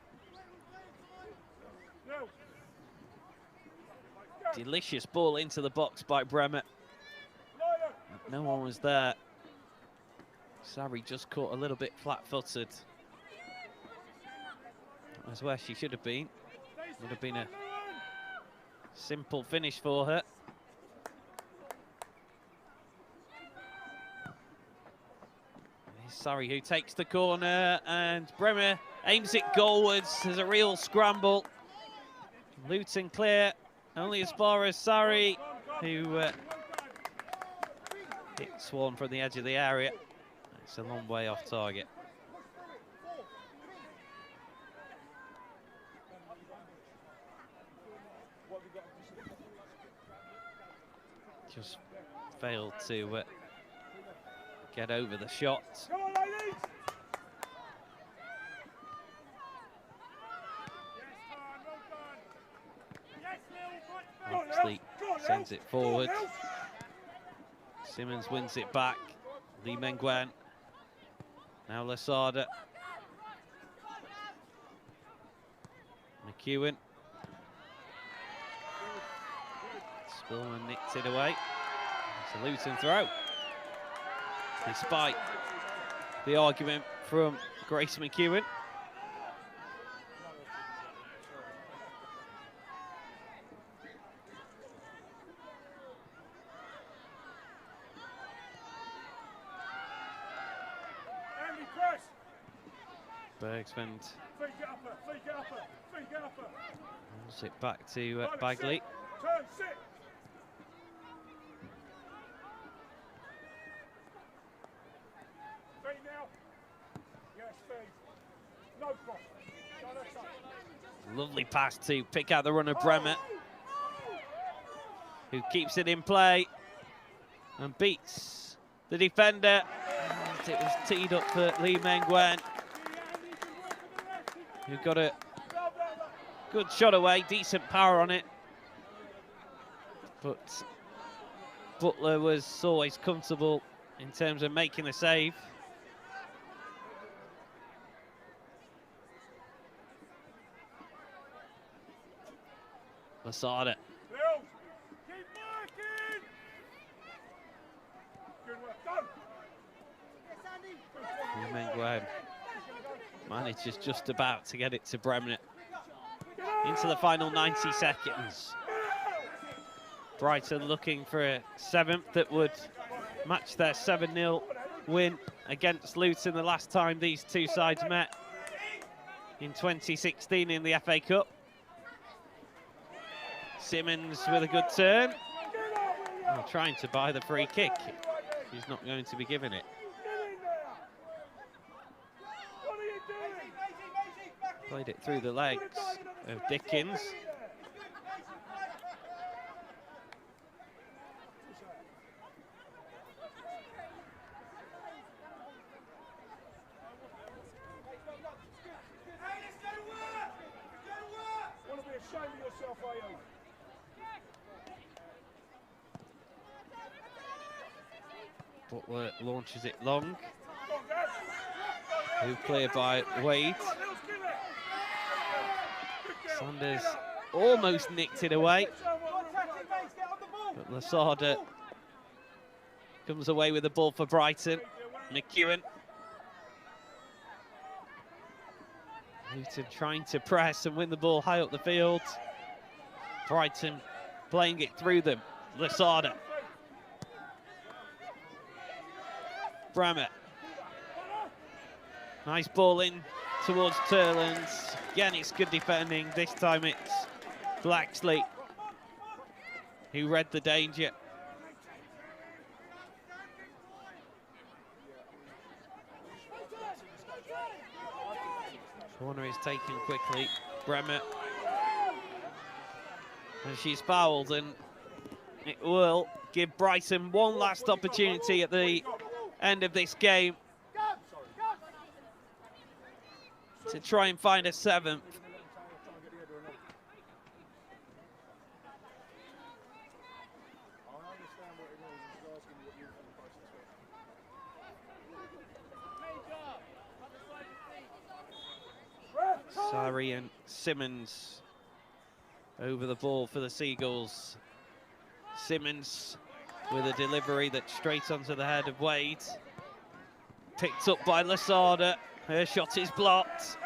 Delicious ball into the box by Bremer. No one was there. Sarri just caught a little bit flat-footed. That's where she should have been. Would have been a simple finish for her. Sarri who takes the corner, and Bremer aims it goalwards. There's a real scramble. Luton clear, only as far as Sarri, who hits one from the edge of the area. It's a long way off target. Just failed to get over the shot. Moxley sends it forward. Simmons wins it back. Lee Mengwen. Now Lasada. McEwen. Spillman nicked it away. It's a Luton throw. Despite the argument from Grace McEwen. Bergsvend Pass it back to Bagley. Turn, sit. Feet now. Yes, feet. No cross. Go that side. Lovely pass to pick out the runner, Bremer, who keeps it in play and beats the defender. And it was teed up for Lee Meng-Wen, who got a good shot away, decent power on it. But Butler was always comfortable in terms of making the save. Lasada. Keep marking. Good work. Go. Meng-Wen manages just about to get it to Bremner. Into the final 90 seconds. Brighton looking for a 7th that would match their 7-0 win against Luton the last time these two sides met in 2016 in the FA Cup. Simmons with a good turn. Oh, trying to buy the free kick. He's not going to be giving it. Played it through the legs of Dickens. Want to be ashamed of yourself, are you? Butler launches it long. Who clear by Wade. Sanders almost nicked it away. But Lasada comes away with the ball for Brighton. McEwen. Luton trying to press and win the ball high up the field. Brighton playing it through them. Lasada. Bremer. Nice ball in towards Turlands. Again, it's good defending. This time it's Blacksley who read the danger. Corner is taken quickly. Bremer. And she's fouled, and it will give Brighton one last opportunity at the end of this game to try and find a 7th. Sari and Simmons over the ball for the Seagulls. Simmons with a delivery that's straight onto the head of Wade. Picked up by Lasada. Her shot is blocked.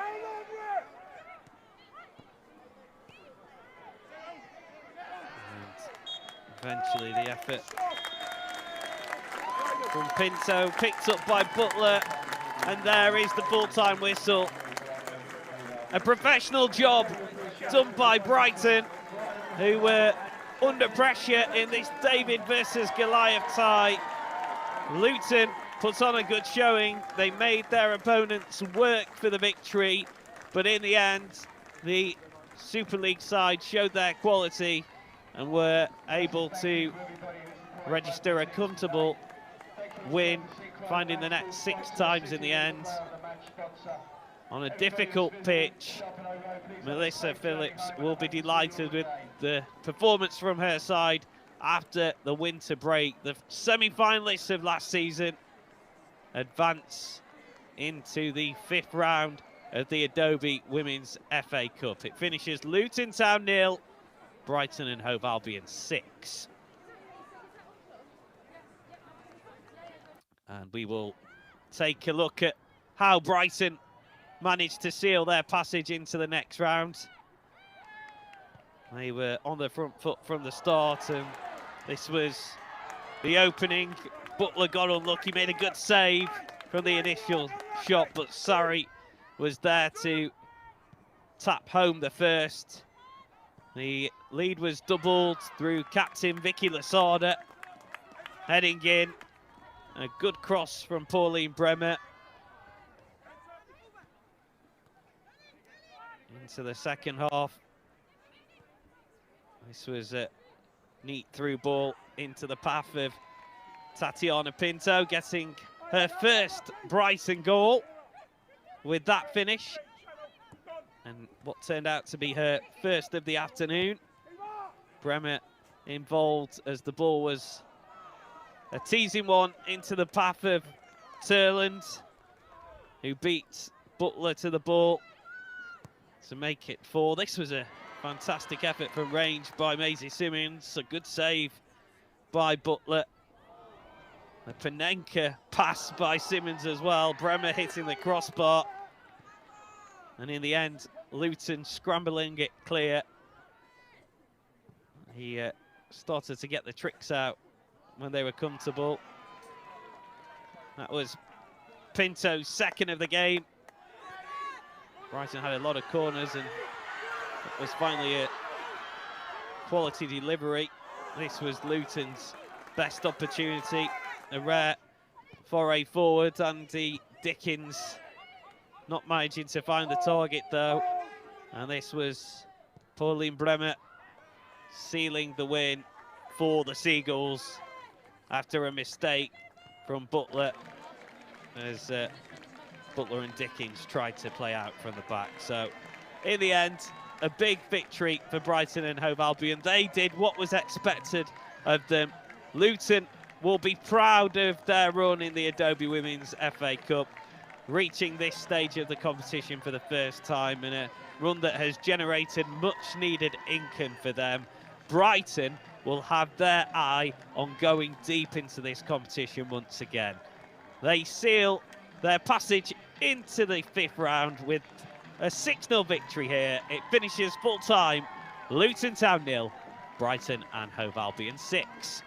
And eventually the effort from Pinto, picked up by Butler, and there is the full-time whistle. A professional job done by Brighton, who were under pressure in this David versus Goliath tie. Luton put on a good showing. They made their opponents work for the victory, but in the end, the Super League side showed their quality and were able to register a comfortable win, finding the net 6 times in the end. On a difficult pitch, Melissa Phillips will be delighted with the performance from her side after the winter break. The semi-finalists of last season advance into the 5th round of the Adobe Women's FA Cup. It finishes Luton Town 0, Brighton and Hove Albion 6. And we will take a look at how Brighton managed to seal their passage into the next round. They were on the front foot from the start, and this was the opening. Butler got unlucky, made a good save from the initial shot, but Sari was there to tap home the first. The lead was doubled through captain Vicky Lasada. Heading in, a good cross from Pauline Bremer. Into the second half. This was a neat through ball into the path of Tatiana Pinto, getting her first Brighton goal with that finish. And what turned out to be her first of the afternoon. Bremer involved as the ball was a teasing one into the path of Turland, who beat Butler to the ball to make it 4. This was a fantastic effort from range by Maisie Simmons. A good save by Butler. A Panenka pass by Simmons as well. Bremer hitting the crossbar. And in the end, Luton scrambling it clear. He started to get the tricks out when they were comfortable. That was Pinto's second of the game. Brighton had a lot of corners, and it was finally a quality delivery. This was Luton's best opportunity. A rare foray forward. Andy Dickens not managing to find the target though. And this was Pauline Bremer sealing the win for the Seagulls after a mistake from Butler, as Butler and Dickens tried to play out from the back. So in the end, a big victory for Brighton and Hove Albion. They did what was expected of them. Luton will be proud of their run in the Adobe Women's FA Cup, reaching this stage of the competition for the first time in a run that has generated much needed income for them. Brighton will have their eye on going deep into this competition once again. They seal their passage into the 5th round with a 6-0 victory here. It finishes full time, Luton Town 0, Brighton and Hove Albion 6.